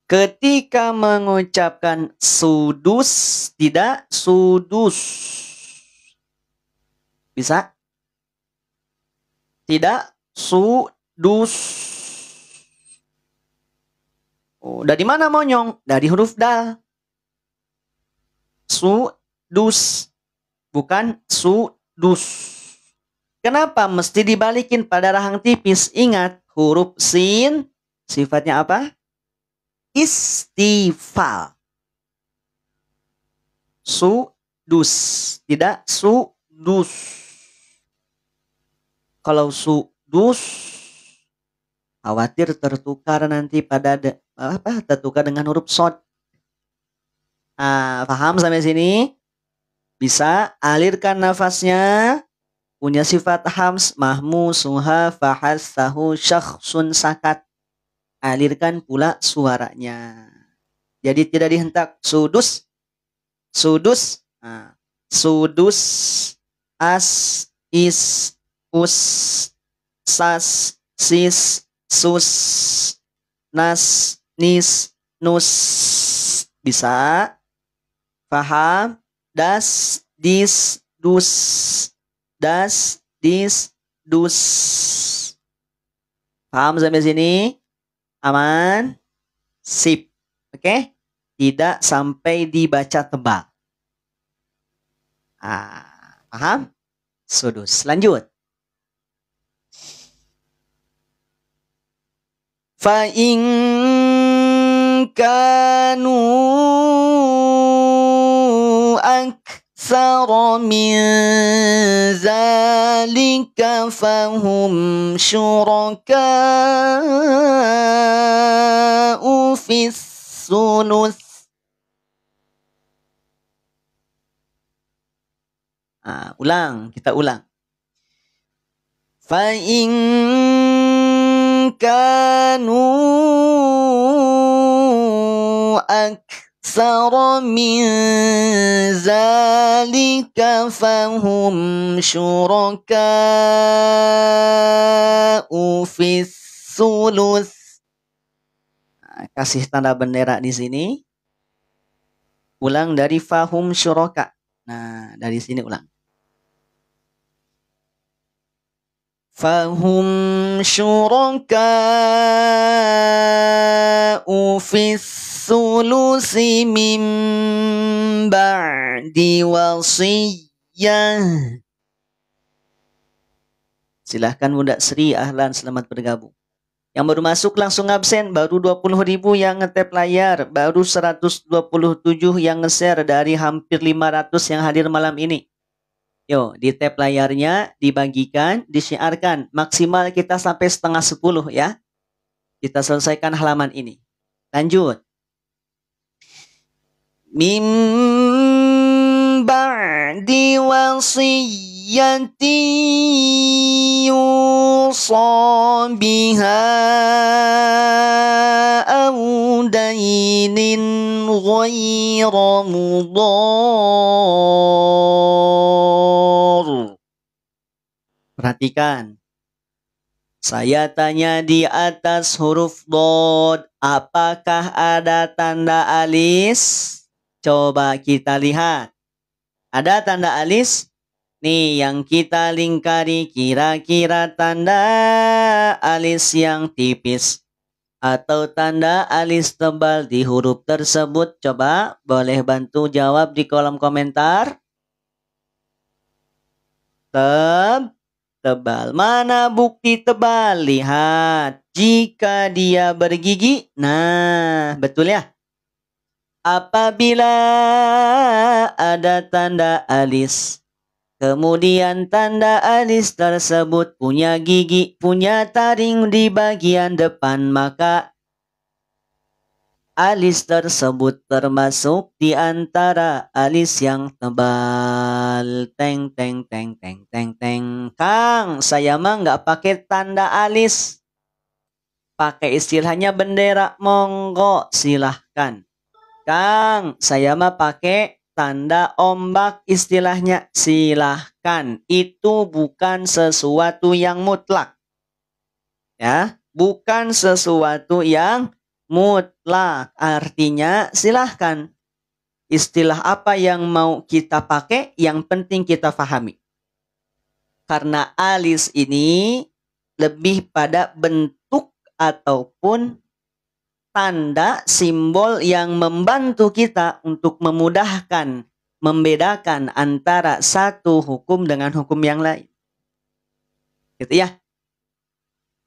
Ketika mengucapkan sudus, tidak sudus. Bisa? Tidak sudus. Oh, dari mana monyong? Dari huruf dal. Sudus. Bukan sudus. Kenapa mesti dibalikin pada rahang tipis? Ingat, huruf sin sifatnya apa? Istifal. Sudus, tidak sudus. Kalau sudus, khawatir tertukar nanti pada tertukar dengan huruf sod. Paham sampai sini? Bisa alirkan nafasnya. Punya sifat hams, mahmu, suha, fahas, sahu, syakhsun, sakat. Alirkan pula suaranya. Jadi tidak dihentak. Sudus. Sudus. Sudus. As. Is. Us. Sas. Sis. Sus. Nas. Nis. Nus. Bisa. Paham. Das. Dis. Dus. Das. Dis. Dus. Paham sampai sini? Aman? Sip. Oke? Tidak sampai dibaca tebal. Paham? Sudus. Lanjut. Fa in kanu aktsara min zalika fahum syuraka'u fis sulus. Ulang, kita ulang. Fa in kanu aktsara min zalika fahum syuraka'u fis sulus. Kasih tanda bendera di sini. Ulang dari fahum syuraka. Nah, dari sini ulang. Fahum syuraka'u fis sulusi min ba'di wasiyah. Silahkan Bunda Sri, ahlan, selamat bergabung. Yang baru masuk langsung absen, baru 20.000 yang ngetap layar, baru 127 yang nge-share dari hampir 500 yang hadir malam ini. Yo, di tap layarnya, dibagikan, disiarkan. Maksimal kita sampai 9:30 ya. Kita selesaikan halaman ini. Lanjut. Mim ba'di wasiyati yusa biha aw dainin ghayra mudhar. Perhatikan. Saya tanya di atas huruf dod, apakah ada tanda alis? Coba kita lihat. Ada tanda alis? Nih yang kita lingkari, kira-kira tanda alis yang tipis atau tanda alis tebal di huruf tersebut? Coba boleh bantu jawab di kolom komentar. Tebal. Mana bukti tebal? Lihat. Jika dia bergigi. Nah, betul ya. Apabila ada tanda alis, kemudian tanda alis tersebut punya gigi, punya taring di bagian depan, maka alis tersebut termasuk di antara alis yang tebal. Teng, teng, teng, teng, teng, teng. Kang, saya mah nggak pakai tanda alis. Pakai istilahnya bendera, monggo silahkan. Kang, saya mah pakai tanda ombak istilahnya, silahkan. Itu bukan sesuatu yang mutlak. Ya, bukan sesuatu yang mutlak, artinya silahkan. Istilah apa yang mau kita pakai, yang penting kita pahami. Karena alis ini lebih pada bentuk ataupun tanda simbol yang membantu kita untuk memudahkan, membedakan antara satu hukum dengan hukum yang lain. Gitu ya.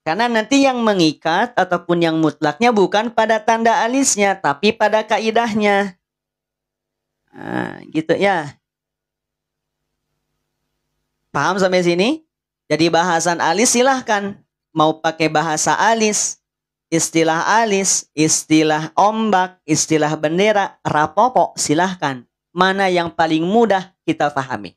Karena nanti yang mengikat ataupun yang mutlaknya bukan pada tanda alisnya, tapi pada kaidahnya. Nah, gitu ya. Paham sampai sini? Jadi bahasan alis silahkan. Mau pakai bahasa alis, istilah ombak, istilah bendera, rapopo, silahkan. Mana yang paling mudah kita pahami.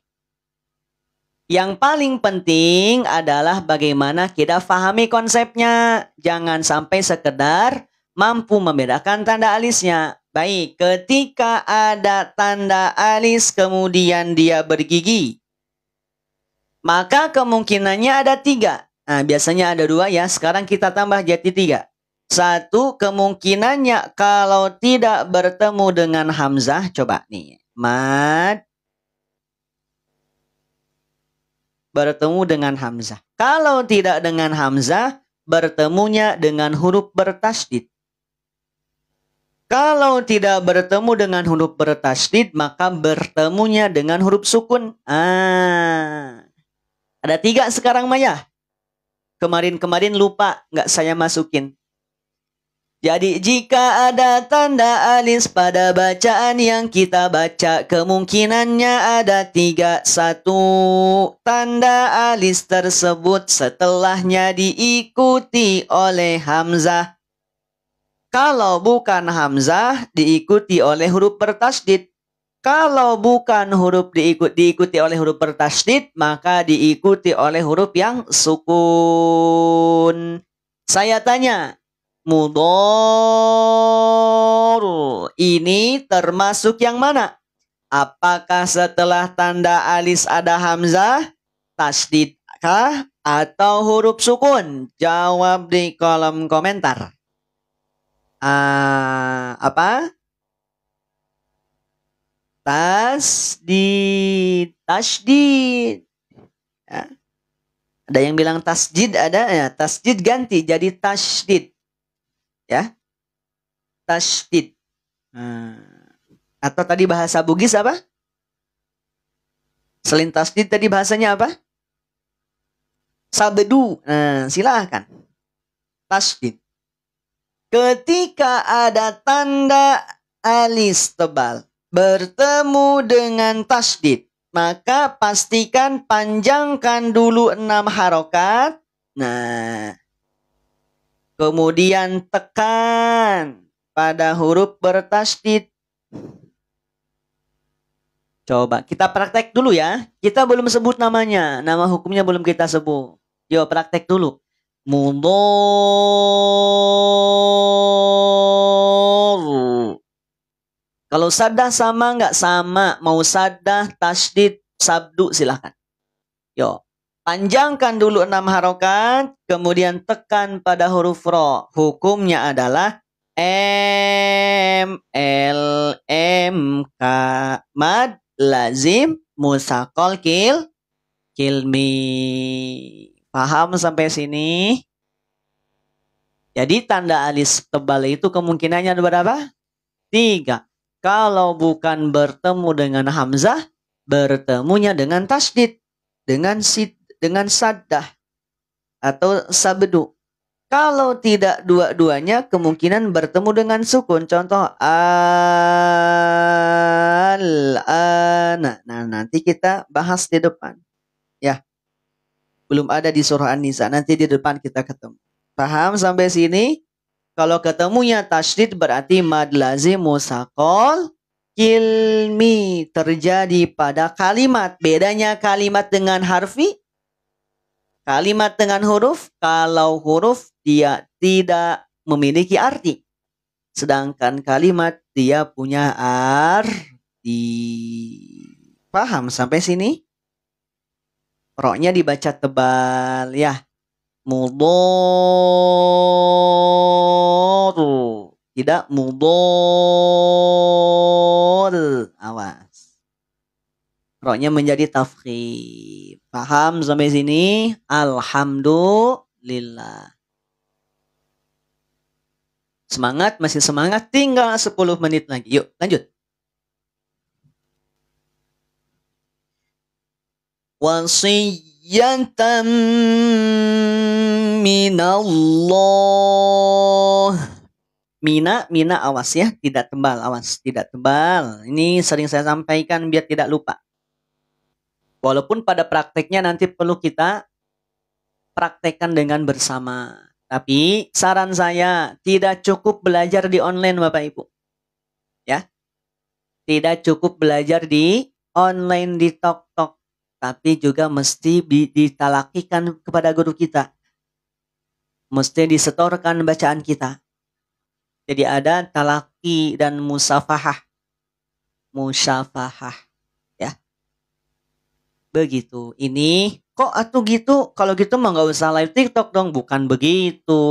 Yang paling penting adalah bagaimana kita pahami konsepnya. Jangan sampai sekedar mampu membedakan tanda alisnya. Baik, ketika ada tanda alis kemudian dia bergigi, maka kemungkinannya ada 3. Nah, biasanya ada 2 ya. Sekarang kita tambah jadi 3. 1, kemungkinannya kalau tidak bertemu dengan hamzah. Coba nih. Mad bertemu dengan hamzah. Kalau tidak dengan hamzah, bertemunya dengan huruf bertasydid. Kalau tidak bertemu dengan huruf bertasydid, maka bertemunya dengan huruf sukun. Ada 3 sekarang Maya. Kemarin lupa, nggak saya masukin. Jadi jika ada tanda alis pada bacaan yang kita baca, kemungkinannya ada 3. 1, tanda alis tersebut setelahnya diikuti oleh hamzah. Kalau bukan hamzah, diikuti oleh huruf bertasydid. Kalau bukan huruf diikuti oleh huruf bertasydid, maka diikuti oleh huruf yang sukun. Saya tanya, mudhor ini termasuk yang mana? Apakah setelah tanda alis ada hamzah, tasydid kah, atau huruf sukun? Jawab di kolom komentar. Apa? Tasydid. Ya. Ada yang bilang tasjid, ada ya. Tasjid ganti jadi tasydid. Ya. Tasydid. Atau tadi bahasa Bugis apa? Selain tasydid tadi bahasanya apa? Sabdu. Silahkan. Tasydid. Ketika ada tanda alis tebal bertemu dengan tasydid, maka pastikan panjangkan dulu 6 harokat. Nah, kemudian tekan pada huruf bertasydid. Coba kita praktek dulu ya. Kita belum sebut namanya, nama hukumnya belum kita sebut. Yuk praktek dulu. Mudhor. Kalau saddah sama nggak sama? Mau saddah, tasdid, sabdu silahkan. Yo, panjangkan dulu 6 harokat, kemudian tekan pada huruf ro. Hukumnya adalah M, L, M, K, mad, lazim, musakol, kilmi. Paham sampai sini? Jadi tanda alis tebal itu kemungkinannya ada berapa? 3. Kalau bukan bertemu dengan hamzah, bertemunya dengan tasdid, dengan saddah atau sabdu. Kalau tidak dua-duanya, kemungkinan bertemu dengan sukun. Contoh al-ana. Nah, nanti kita bahas di depan. Ya, belum ada di surah An-Nisa. Nanti di depan kita ketemu. Paham sampai sini? Kalau ketemunya tasydid berarti mad lazim musaqal kilmi terjadi pada kalimat. Bedanya kalimat dengan harfi, kalimat dengan huruf, kalau huruf dia tidak memiliki arti. Sedangkan kalimat dia punya arti. Paham sampai sini? Roknya dibaca tebal ya. Mudor, tidak mudor. Awas. Roknya menjadi tafkhim. Paham sampai sini? Alhamdulillah. Semangat, masih semangat. Tinggal 10 menit lagi. Yuk, lanjut. Wasiyyatan minallah. Mina awas ya, tidak tebal, awas, tidak tebal. Ini sering saya sampaikan biar tidak lupa. Walaupun pada prakteknya nanti perlu kita praktekkan dengan bersama. Tapi saran saya tidak cukup belajar di online Bapak Ibu. Ya. Tidak cukup belajar di online di Tok-Tok, tapi juga mesti ditalakikan kepada guru kita. Mesti disetorkan bacaan kita. Jadi ada talaki dan musafahah. Musyafahah. Ya. Begitu. Ini kok atuh gitu? Kalau gitu mah nggak usah live TikTok dong. Bukan begitu.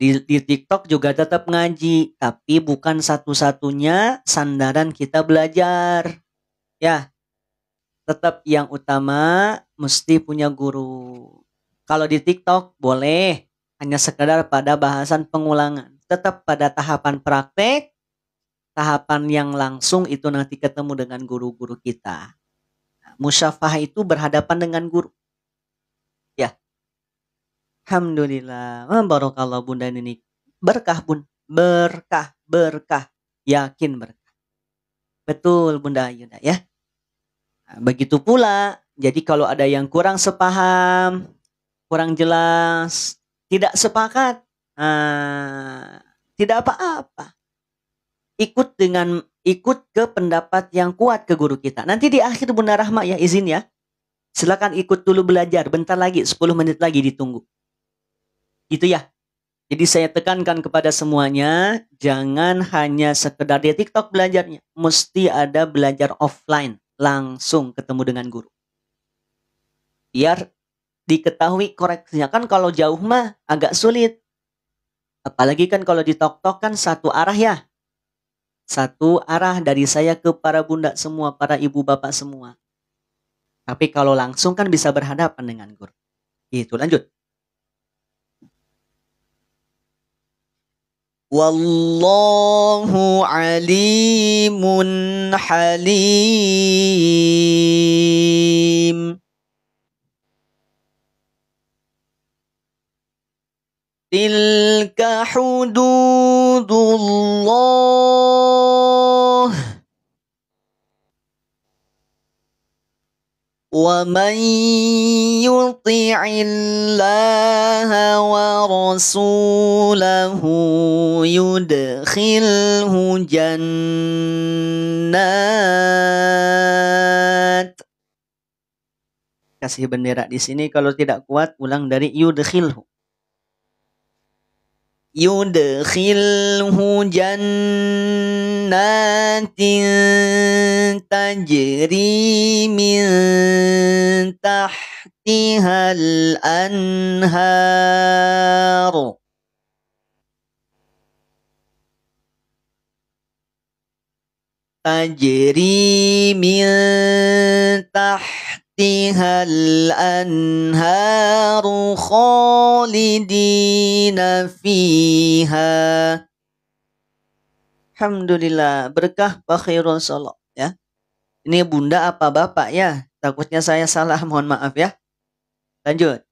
Di TikTok juga tetap ngaji. Tapi bukan satu-satunya sandaran kita belajar. Ya. Tetap yang utama mesti punya guru. Kalau di TikTok boleh. Hanya sekedar pada bahasan pengulangan. Tetap pada tahapan praktek. Tahapan yang langsung itu nanti ketemu dengan guru-guru kita. Musyafah itu berhadapan dengan guru. Ya. Alhamdulillah. Barakallah Bunda ini. Berkah Bun. Berkah. Yakin berkah. Betul Bunda Ayuda ya. Nah, begitu pula. Jadi kalau ada yang kurang sepaham. Kurang jelas. Tidak sepakat. Tidak apa-apa. Ikut ke pendapat yang kuat ke guru kita. Nanti di akhir Bunda Rahma ya izin ya. Silakan ikut dulu belajar. Bentar lagi 10 menit lagi ditunggu. Gitu ya. Jadi saya tekankan kepada semuanya. Jangan hanya sekedar di TikTok belajarnya. Mesti ada belajar offline. Langsung ketemu dengan guru. Biar diketahui koreksinya. Kan kalau jauh mah agak sulit. Apalagi kan kalau di TikTok kan satu arah ya. Satu arah dari saya ke para bunda semua, para ibu bapak semua. Tapi kalau langsung kan bisa berhadapan dengan guru. Itu lanjut. Wallahu alimun halim. Tilka hududullah. وَمَنْ يُطِعِ اللَّهَ وَرَسُولَهُ يُدْخِلْهُ جَنَّاتٍ. Kasih bendera di sini, kalau tidak kuat ulang dari yudkhilhu. yudkhilhu jannatin tajri min tahtihal anhar. Tajri min tahtihal anharu khalidina fiha. Alhamdulillah, berkah Pak Khairul Solo ya. Ini bunda apa bapak ya? Takutnya saya salah, mohon maaf ya. Lanjut.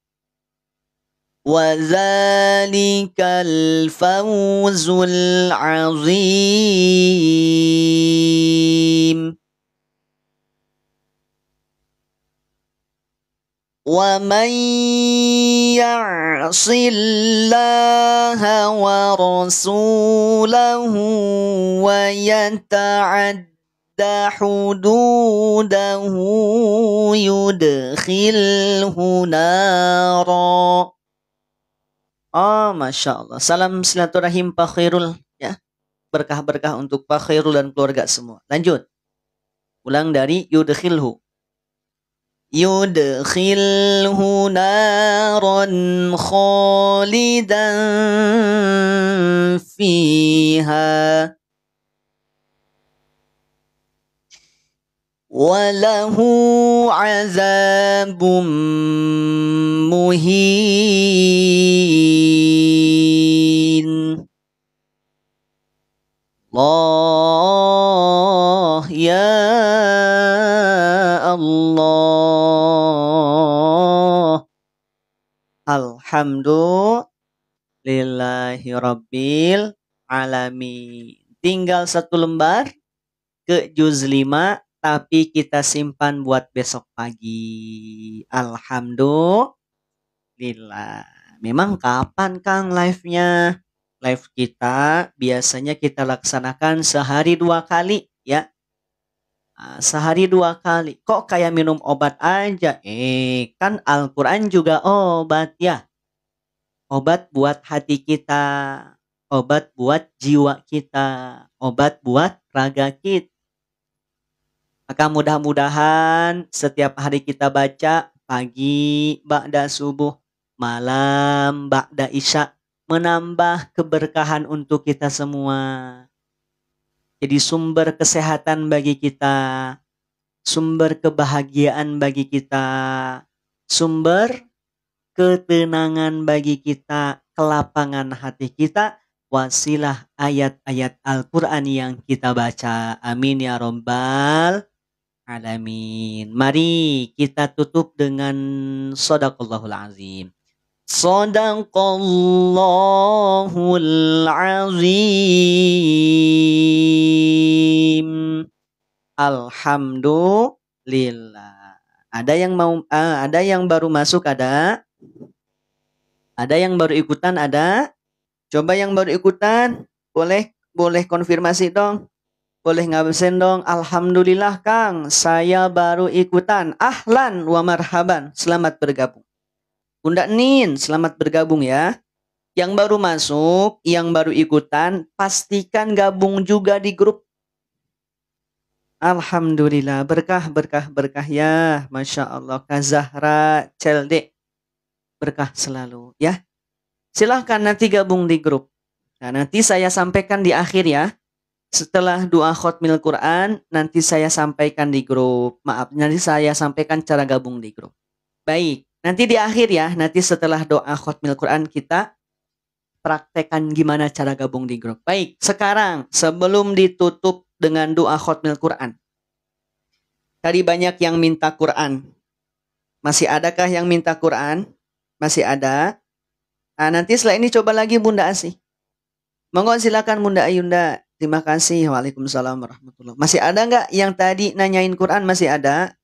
Wa dzalikal fawzul azim. Wa man ya'sillaha wa rasulahu wa yata'adda hududahu yudkhilhu nara. Oh, Masya Allah. Salam silaturahim Pak Khairul ya. Berkah-berkah untuk Pak Khairul dan keluarga semua. Lanjut. Ulang dari yudkhilhu. Yudkhilhu naran khalidan fiha. Walahu azabum muhin. Allah ya Allah. Alhamdulillahi rabbil alamin. Tinggal satu lembar ke juz 5, tapi kita simpan buat besok pagi. Alhamdulillah. Memang kapan Kang live-nya? Live kita biasanya kita laksanakan sehari 2 kali ya. Sehari 2 kali. Kok kayak minum obat aja? Kan Al-Quran juga obat ya. Obat buat hati kita. Obat buat jiwa kita. Obat buat raga kita. Maka mudah-mudahan setiap hari kita baca pagi, ba'da subuh, malam, ba'da isya, menambah keberkahan untuk kita semua. Jadi sumber kesehatan bagi kita, sumber kebahagiaan bagi kita, sumber ketenangan bagi kita, kelapangan hati kita, wasilah ayat-ayat Al-Quran yang kita baca. Amin ya Rabbal Alamin. Mari kita tutup dengan Shadaqallahul Azim. Shadaqallahul Azim. Alhamdulillah. Ada yang baru masuk ada? Ada yang baru ikutan ada? Coba yang baru ikutan, boleh konfirmasi dong. Boleh ngabsen dong. Alhamdulillah Kang, saya baru ikutan. Ahlan wa marhaban. Selamat bergabung. Bunda Nin, selamat bergabung ya. Yang baru masuk, yang baru ikutan, pastikan gabung juga di grup. Alhamdulillah, berkah ya. Masya Allah, Kak Zahra Celde. Berkah selalu ya. Silahkan nanti gabung di grup. Nah, nanti saya sampaikan di akhir ya. Setelah doa khotmil Quran, nanti saya sampaikan di grup. Maaf, nanti saya sampaikan cara gabung di grup. Baik, nanti di akhir ya. Nanti setelah doa khotmil Quran kita praktekkan gimana cara gabung di grup. Baik, sekarang sebelum ditutup dengan doa khotmil Quran. Tadi banyak yang minta Quran. Masih adakah yang minta Quran? Masih ada. Nah, nanti setelah ini coba lagi Bunda Asih. Monggo silakan Bunda Ayunda. Terima kasih. Waalaikumsalam warahmatullahi. Masih ada nggak yang tadi nanyain Quran? Masih ada?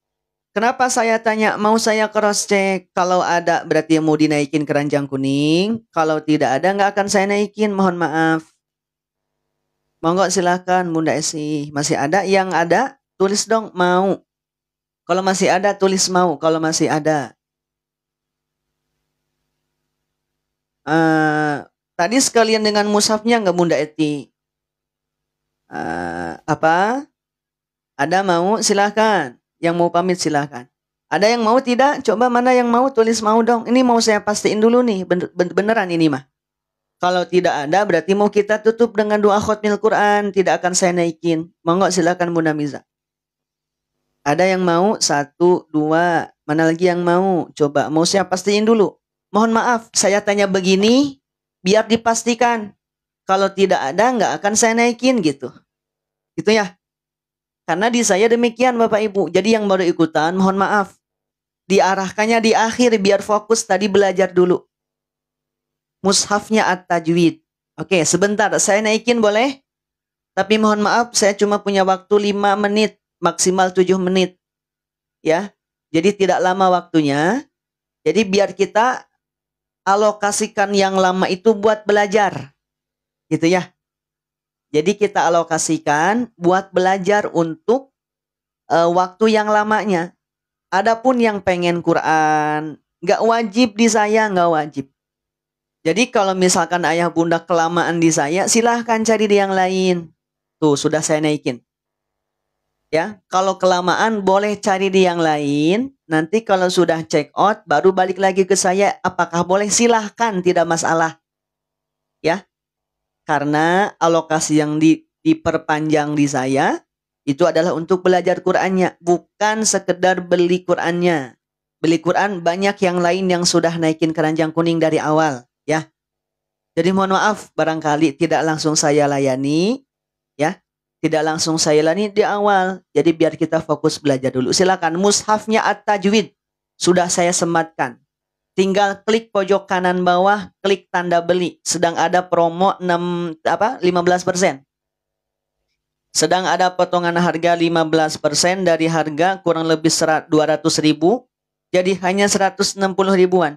Kenapa saya tanya? Mau saya cross check. Kalau ada berarti mau dinaikin keranjang kuning. Kalau tidak ada nggak akan saya naikin. Mohon maaf. Monggo silakan Bunda Esi. Masih ada? Yang ada tulis dong mau. Kalau masih ada tulis mau. Kalau masih ada. Tadi sekalian dengan mushafnya nggak Bunda Eti? Apa? Ada mau? Silahkan. Yang mau pamit silahkan. Ada yang mau tidak? Coba mana yang mau tulis mau dong. Ini mau saya pastiin dulu nih. Beneran ini mah. Kalau tidak ada berarti mau kita tutup dengan doa khotmil Quran. Tidak akan saya naikin. Monggo silahkan Bunda Miza. Ada yang mau? 1, 2. Mana lagi yang mau? Coba mau saya pastiin dulu. Mohon maaf saya tanya begini biar dipastikan. Kalau tidak ada nggak akan saya naikin gitu. Gitu ya. Karena di saya demikian Bapak Ibu. Jadi yang baru ikutan mohon maaf. Diarahkannya di akhir biar fokus tadi belajar dulu. Mushafnya at-tajwid. Oke, sebentar saya naikin boleh? Tapi mohon maaf saya cuma punya waktu 5 menit, maksimal 7 menit. Ya. Jadi tidak lama waktunya. Jadi biar kita alokasikan yang lama itu buat belajar. Gitu ya. Jadi kita alokasikan buat belajar untuk waktu yang lamanya. Adapun yang pengen Quran, nggak wajib di saya, nggak wajib. Jadi kalau misalkan ayah bunda kelamaan di saya, silahkan cari di yang lain. Tuh, sudah saya naikin. Ya, kalau kelamaan boleh cari di yang lain. Nanti kalau sudah check out, baru balik lagi ke saya. Apakah boleh? Silahkan, tidak masalah. Ya, karena alokasi yang diperpanjang di saya itu adalah untuk belajar Qur'annya, bukan sekedar beli Qur'annya. Beli Qur'an banyak yang lain yang sudah naikin keranjang kuning dari awal, ya. Jadi mohon maaf barangkali tidak langsung saya layani, ya. Tidak langsung saya layani di awal. Jadi biar kita fokus belajar dulu. Silakan mushafnya at-tajwid sudah saya sematkan. Tinggal klik pojok kanan bawah, klik tanda beli. Sedang ada promo 15%. Sedang ada potongan harga 15% dari harga kurang lebih 200.000. Jadi hanya 160 ribuan.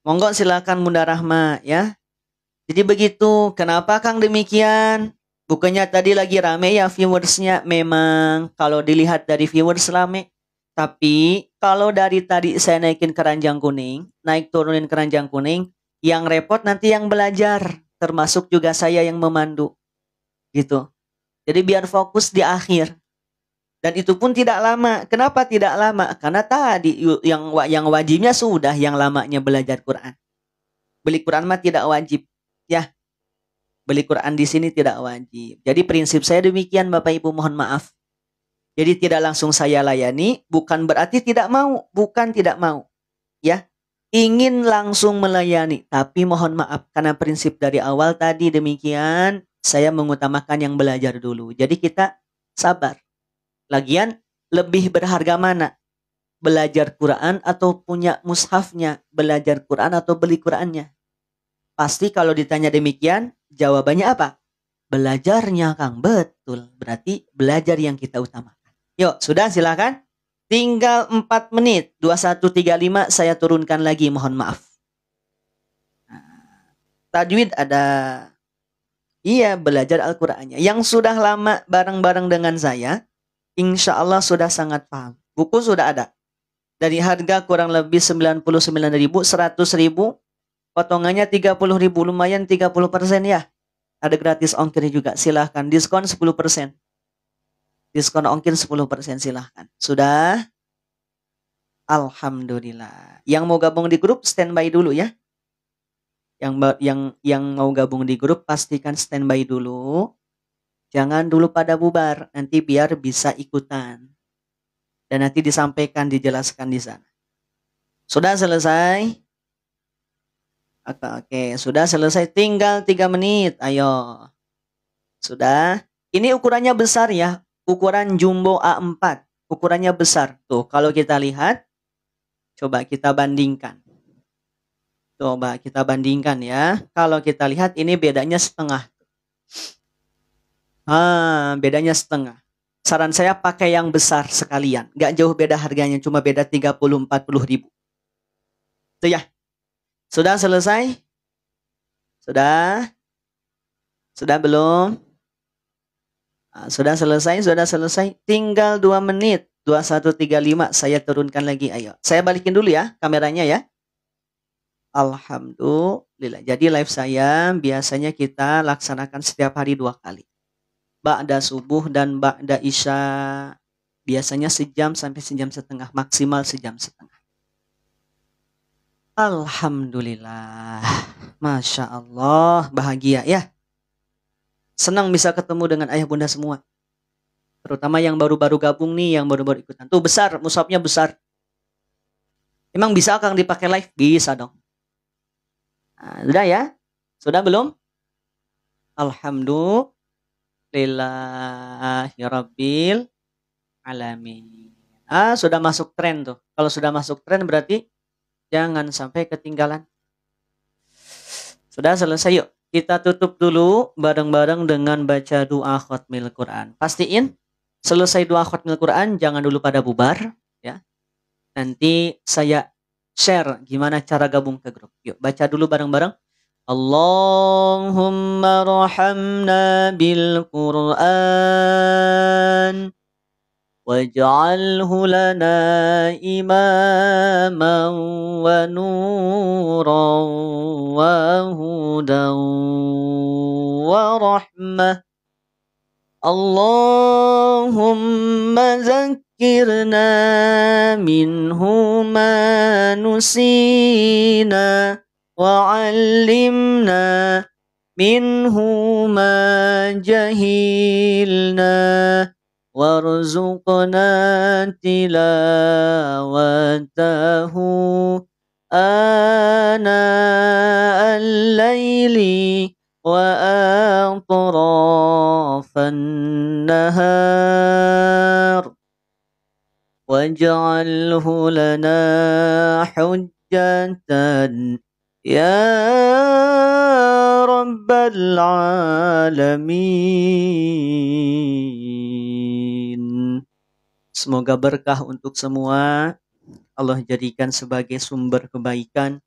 Monggo silakan Bunda Rahma ya. Jadi begitu. Kenapa Kang demikian? Bukannya tadi lagi rame ya viewersnya. Memang kalau dilihat dari viewers rame. Tapi kalau dari tadi saya naikin keranjang kuning, naik turunin keranjang kuning, yang repot nanti yang belajar, termasuk juga saya yang memandu. Gitu. Jadi biar fokus di akhir. Dan itu pun tidak lama. Kenapa tidak lama? Karena tadi yang wajibnya sudah, yang lamanya belajar Quran. Beli Quran mah tidak wajib, ya. Beli Quran di sini tidak wajib. Jadi prinsip saya demikian Bapak Ibu, mohon maaf. Jadi tidak langsung saya layani, bukan berarti tidak mau, bukan tidak mau. Ya, ingin langsung melayani, tapi mohon maaf karena prinsip dari awal tadi demikian, saya mengutamakan yang belajar dulu. Jadi kita sabar. Lagian lebih berharga mana? Belajar Quran atau punya mushafnya? Belajar Quran atau beli Qurannya? Pasti kalau ditanya demikian, jawabannya apa? Belajarnya Kang, betul. Berarti belajar yang kita utamakan. Yuk, sudah silakan. Tinggal 4 menit. 21.35 saya turunkan lagi, mohon maaf. Tajwid ada. Iya, belajar Al-Qur'annya. Yang sudah lama bareng-bareng dengan saya, insya Allah sudah sangat paham. Buku sudah ada. Dari harga kurang lebih 99.000, 100.000, potongannya 30.000, lumayan 30% ya. Ada gratis ongkir juga, silahkan. Diskon 10%. Diskon ongkir 10% silahkan. Sudah? Alhamdulillah. Yang mau gabung di grup standby dulu ya. Yang mau gabung di grup pastikan standby dulu. Jangan dulu pada bubar, nanti biar bisa ikutan. Dan nanti disampaikan, dijelaskan di sana. Sudah selesai? Oke, sudah selesai. Tinggal 3 menit. Ayo. Sudah? Ini ukurannya besar ya. Ukuran jumbo A4, ukurannya besar. Tuh, kalau kita lihat, coba kita bandingkan. Coba kita bandingkan ya. Kalau kita lihat ini bedanya setengah. Bedanya setengah. Saran saya pakai yang besar sekalian. Nggak jauh beda harganya, cuma beda 30-40 ribu. Itu ya. Sudah selesai? Sudah? Sudah belum? Sudah selesai. Tinggal 2 menit. 21.35 saya turunkan lagi. Ayo. Saya balikin dulu ya kameranya ya. Alhamdulillah. Alhamdulillah. Jadi live saya biasanya kita laksanakan setiap hari 2 kali. Ba'da subuh dan ba'da isya. Biasanya sejam sampai sejam setengah. Maksimal sejam setengah. Alhamdulillah. Masya Allah. Bahagia ya. Senang bisa ketemu dengan ayah bunda semua. Terutama yang baru-baru gabung nih. Yang baru-baru ikutan. Tuh besar. Mushafnya besar. Emang bisa Kang dipakai live? Bisa dong. Nah, udah ya? Sudah belum? Alhamdulillahirabbil alamin. Sudah masuk tren tuh. Kalau sudah masuk tren berarti jangan sampai ketinggalan. Sudah selesai yuk. Kita tutup dulu bareng-bareng dengan baca doa khatmil Quran. Pastiin selesai doa khatmil Quran jangan dulu pada bubar ya. Nanti saya share gimana cara gabung ke grup. Yuk baca dulu bareng-bareng. Allahumma rahamna bil Qur'an waj'alhu lana imaman wa nuran wa hudan wa rahmah. Allahumma zakkirna minhu ma nusina wa'allimna minhu ma jahilna warzuqna tilawatahu ana al-laili wa atrafan nahar waj'alhu lana hujjatan ya Rabbal Alamin. Semoga berkah untuk semua. Allah jadikan sebagai sumber kebaikan.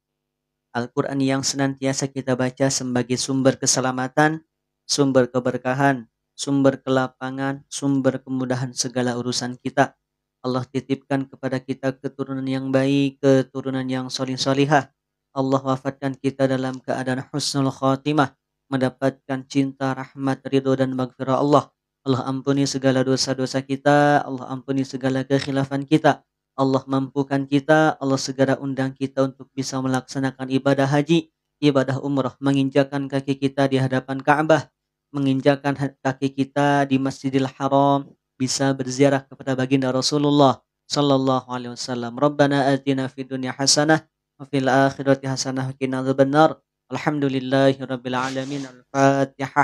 Al-Quran yang senantiasa kita baca sebagai sumber keselamatan, sumber keberkahan, sumber kelapangan, sumber kemudahan segala urusan kita. Allah titipkan kepada kita keturunan yang baik, keturunan yang solih-solihah. Allah wafatkan kita dalam keadaan husnul khatimah, mendapatkan cinta, rahmat, ridho dan maghfirah Allah. Allah ampuni segala dosa-dosa kita, Allah ampuni segala kekhilafan kita. Allah mampukan kita, Allah segera undang kita untuk bisa melaksanakan ibadah haji, ibadah umrah, menginjakan kaki kita di hadapan Ka'bah, menginjakan kaki kita di Masjidil Haram, bisa berziarah kepada baginda Rasulullah sallallahu alaihi wasallam. Rabbana atina fid dunya hasanah وفي الآخرة حسنة وقنا عذاب النار الحمد لله رب العالمين الفاتحة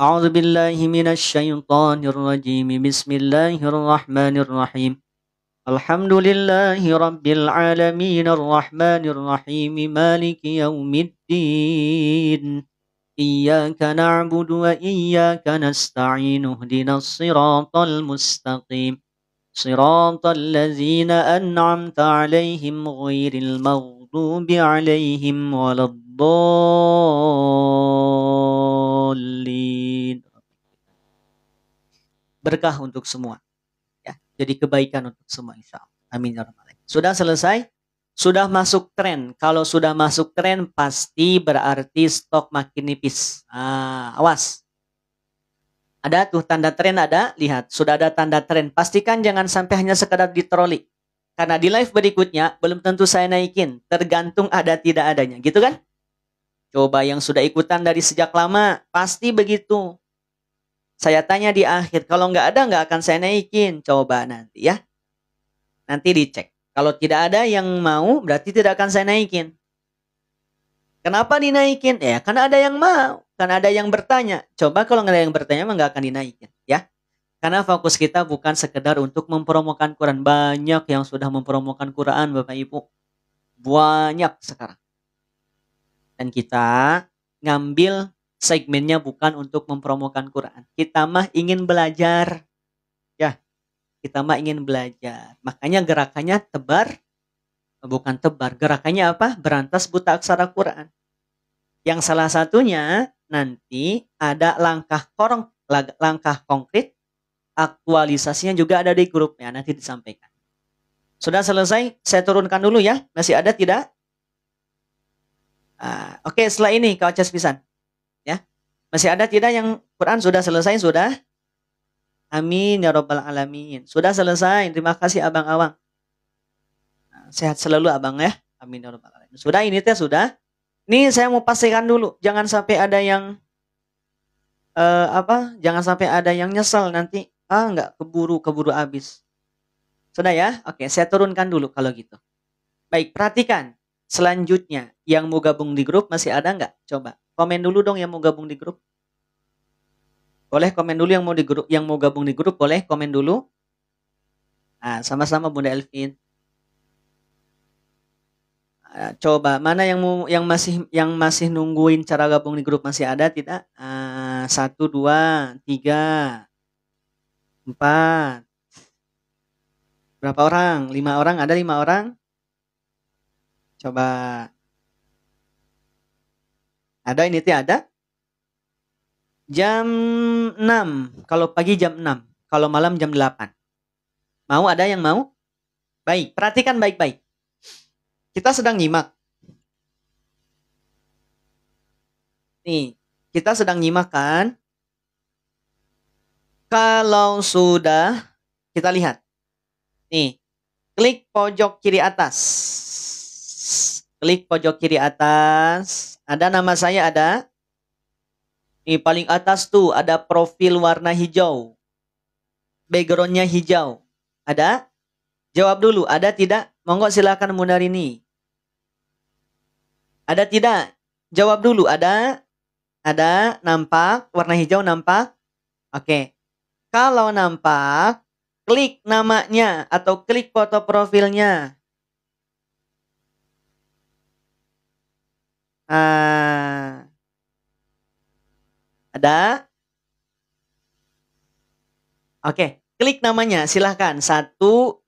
أعوذ بالله من الشيطان الرجيم بسم الله الرحمن الرحيم الحمد لله رب العالمين الرحمن الرحيم مالك يوم الدين إياك نعبد وإياك نستعين اهدنا الصراط المستقيم صراط الذين أنعمت عليهم غير المغضوب عليهم ولا الضالين. Berkah untuk semua ya. Jadi kebaikan untuk semua insyaallah. Amin ya rabbal alamin. Sudah selesai? Sudah masuk tren. Kalau sudah masuk tren pasti berarti stok makin nipis. Awas. Ada tuh tanda tren ada, lihat. Sudah ada tanda tren. Pastikan jangan sampai hanya sekadar di troli. Karena di live berikutnya belum tentu saya naikin. Tergantung ada tidak adanya. Gitu kan? Coba yang sudah ikutan dari sejak lama. Pasti begitu. Saya tanya di akhir. Kalau nggak ada nggak akan saya naikin. Coba nanti ya. Nanti dicek. Kalau tidak ada yang mau berarti tidak akan saya naikin. Kenapa dinaikin? Ya karena ada yang mau. Karena ada yang bertanya. Coba kalau nggak ada yang bertanya mah nggak akan dinaikin. Ya. Karena fokus kita bukan sekedar untuk mempromokan Quran. Banyak yang sudah mempromokan Quran Bapak Ibu. Banyak sekarang. Dan kita ngambil segmennya bukan untuk mempromokan Quran. Kita mah ingin belajar. Ya. Kita mah ingin belajar. Makanya gerakannya tebar. Bukan tebar. Gerakannya apa? Berantas buta aksara Quran. Yang salah satunya nanti ada langkah konkret, aktualisasinya juga ada di grupnya, nanti disampaikan. Sudah selesai? Saya turunkan dulu ya. Masih ada tidak? Oke, setelah ini kau cas pisan. Ya. Masih ada tidak yang Quran sudah selesai? Sudah? Amin ya rabbal alamin. Sudah selesai. Terima kasih Abang Awang. Sehat selalu Abang ya. Amin ya rabbal alamin. Sudah ini teh sudah. Ini saya mau pastikan dulu, jangan sampai ada yang Jangan sampai ada yang nyesel nanti. Nggak keburu habis. Sudah ya? Oke, saya turunkan dulu kalau gitu. Baik, perhatikan. Selanjutnya, yang mau gabung di grup masih ada nggak? Coba komen dulu dong yang mau gabung di grup. Boleh komen dulu yang mau gabung di grup, boleh komen dulu. Sama-sama Bunda Elvin. Coba mana yang masih nungguin cara gabung di grup, masih ada tidak? 1, 2, 3, 4. Berapa orang? 5 orang? Ada 5 orang? Coba. Ada ini tuh ada? Jam 6. Kalau pagi jam 6. Kalau malam jam 8. Mau, ada yang mau? Baik, perhatikan baik-baik. Kita sedang nyimak. Nih, kita sedang nyimak kan? Kalau sudah, kita lihat. Nih, klik pojok kiri atas. Klik pojok kiri atas. Ada nama saya, ada. Nih, paling atas tuh ada profil warna hijau. Backgroundnya hijau. Ada? Jawab dulu, ada tidak? Monggo silakan Munarini. Ada tidak? Jawab dulu, ada? Ada? Nampak? Warna hijau nampak? Oke. Kalau nampak, klik namanya atau klik foto profilnya. Ada? Oke. Klik namanya, silahkan. 1, 2,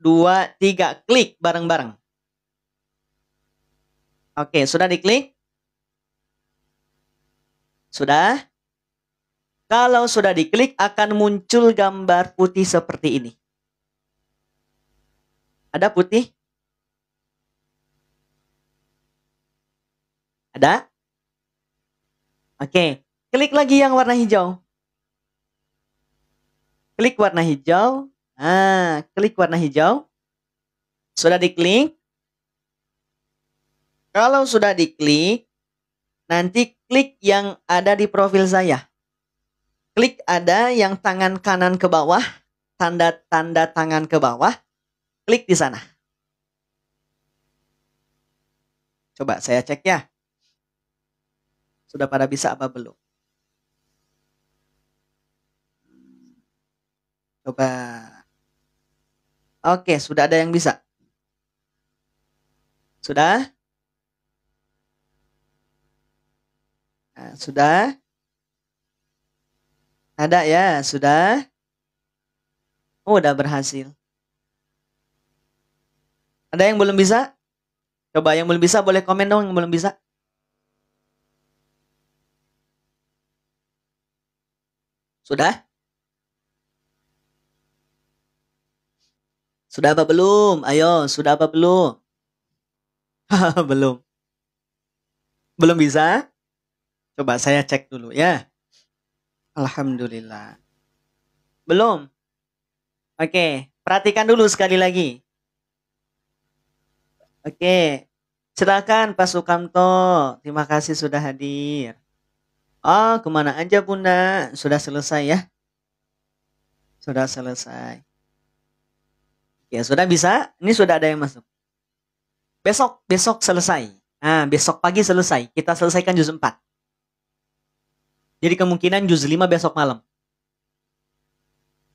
3. Klik bareng-bareng. Oke, sudah diklik? Sudah? Kalau sudah diklik, akan muncul gambar putih seperti ini. Ada putih? Ada? Oke. Klik lagi yang warna hijau. Klik warna hijau. Klik warna hijau. Sudah diklik? Kalau sudah diklik, nanti klik yang ada di profil saya. Klik ada yang tangan kanan ke bawah, tanda-tanda tangan ke bawah. Klik di sana. Coba saya cek ya. Sudah pada bisa apa belum? Coba. Oke, sudah ada yang bisa. Sudah? Sudah? Ada ya? Sudah? Udah berhasil. Ada yang belum bisa? Coba yang belum bisa boleh komen dong yang belum bisa. Sudah? Sudah apa belum? Ayo, sudah apa belum? Belum. Belum bisa? Coba saya cek dulu ya. Alhamdulillah. Belum? Oke, perhatikan dulu sekali lagi. Oke, silakan Pak Sukamto. Terima kasih sudah hadir. Oh, kemana aja Bunda? Sudah selesai ya? Sudah selesai. Ya, sudah bisa? Ini sudah ada yang masuk. Besok selesai. Besok pagi selesai. Kita selesaikan juz 4. Jadi kemungkinan juz 5 besok malam.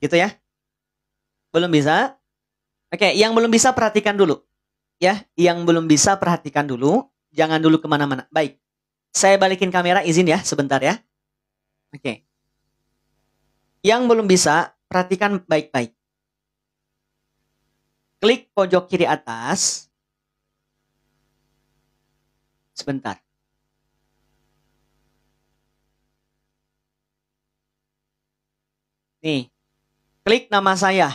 Gitu ya? Belum bisa? Oke, yang belum bisa perhatikan dulu. Ya, yang belum bisa perhatikan dulu. Jangan dulu kemana-mana. Baik, saya balikin kamera, izin ya, sebentar ya. Oke. Yang belum bisa, perhatikan baik-baik. Klik pojok kiri atas. Sebentar. Nih, klik nama saya.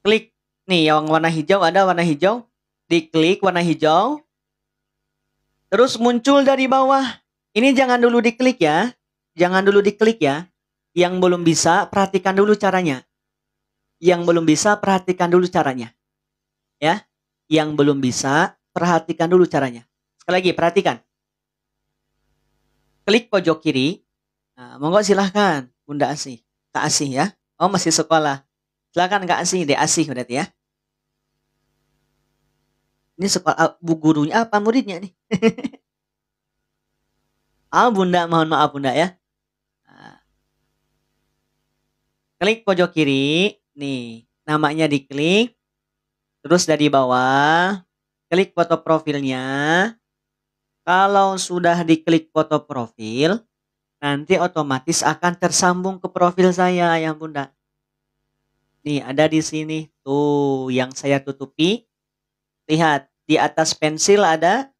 Klik, nih yang warna hijau, ada warna hijau. Diklik warna hijau. Terus muncul dari bawah. Ini jangan dulu diklik ya. Jangan dulu diklik ya. Yang belum bisa, perhatikan dulu caranya. Yang belum bisa, perhatikan dulu caranya. Ya. Yang belum bisa, perhatikan dulu caranya. Sekali lagi, perhatikan. Klik pojok kiri. Nah, monggo silahkan, Bunda Asih. Kak Asih ya. Oh, masih sekolah. Silahkan Kak Asih, Dek Asih berarti ya. Ini sekolah, bu gurunya apa muridnya nih? Bunda, mohon maaf Bunda ya. Nah, klik pojok kiri. Nih, namanya diklik. Terus dari bawah, klik foto profilnya. Kalau sudah diklik foto profil, nanti otomatis akan tersambung ke profil saya ya Bunda. Nih, ada di sini tuh yang saya tutupi. Lihat, di atas pensil ada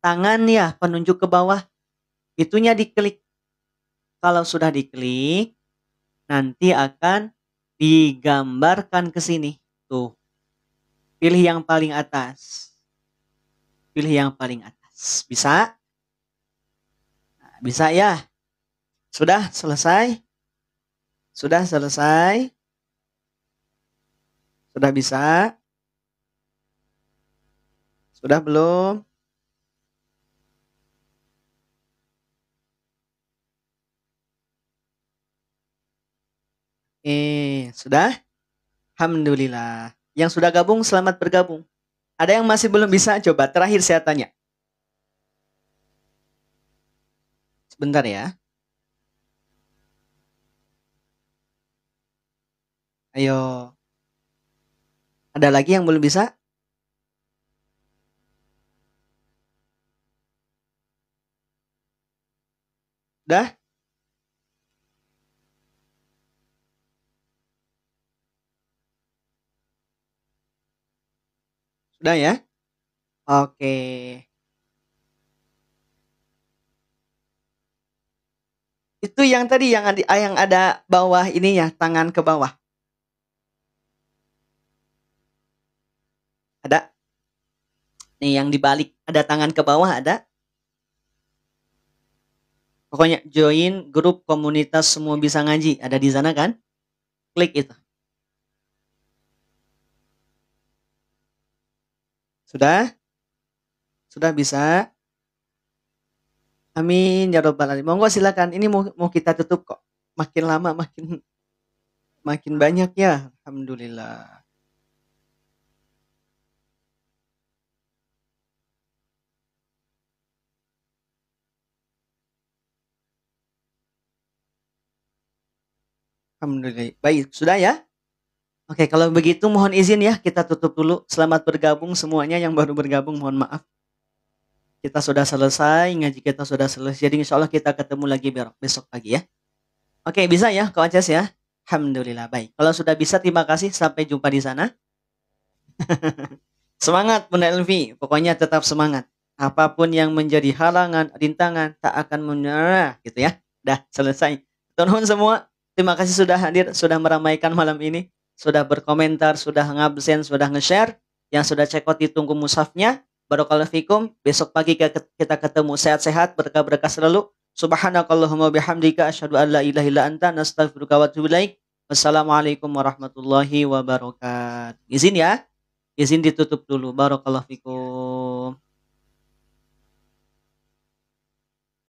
tangan ya, penunjuk ke bawah. Itunya diklik. Kalau sudah diklik, nanti akan digambarkan ke sini. Tuh. Pilih yang paling atas. Pilih yang paling atas. Bisa? Nah, bisa ya? Sudah selesai? Sudah selesai? Sudah bisa? Sudah belum? Sudah? Alhamdulillah. Yang sudah gabung, selamat bergabung. Ada yang masih belum bisa? Coba terakhir saya tanya. Sebentar ya. Ayo. Ada lagi yang belum bisa? Udah? Sudah ya? Oke. Itu yang tadi yang ada bawah ininya, tangan ke bawah. Ada? Nih yang dibalik, ada tangan ke bawah ada? Pokoknya join grup komunitas semua bisa ngaji. Ada di sana kan? Klik itu. Sudah? Sudah bisa? Amin ya robbal alamin. Monggo silakan. Ini mau kita tutup kok. Makin lama makin banyak ya. Alhamdulillah. Alhamdulillah. Baik, sudah ya? Oke, kalau begitu mohon izin ya kita tutup dulu. Selamat bergabung semuanya yang baru bergabung, mohon maaf. Kita sudah selesai, ngaji kita sudah selesai. Jadi insya Allah kita ketemu lagi besok pagi ya. Oke, bisa ya Kak Ances ya? Alhamdulillah, baik. Kalau sudah bisa, terima kasih. Sampai jumpa di sana. Semangat Bunda Elvi, pokoknya tetap semangat. Apapun yang menjadi halangan, rintangan, tak akan menyerah gitu ya. Dah selesai. Teman-teman semua, terima kasih sudah hadir, sudah meramaikan malam ini, sudah berkomentar, sudah ngabsen, sudah nge-share. Yang sudah check out ditunggu mushafnya. Barakallahu fikum. Besok pagi kita ketemu sehat-sehat, berkah-berkah selalu. Subhanakallahumma bihamdika asyhadu an la ilaha illa anta nastaghfiruka wa atubu ilaik. Wassalamualaikum warahmatullahi wabarakatuh. Izin ya. Izin ditutup dulu. Barakallahu fikum.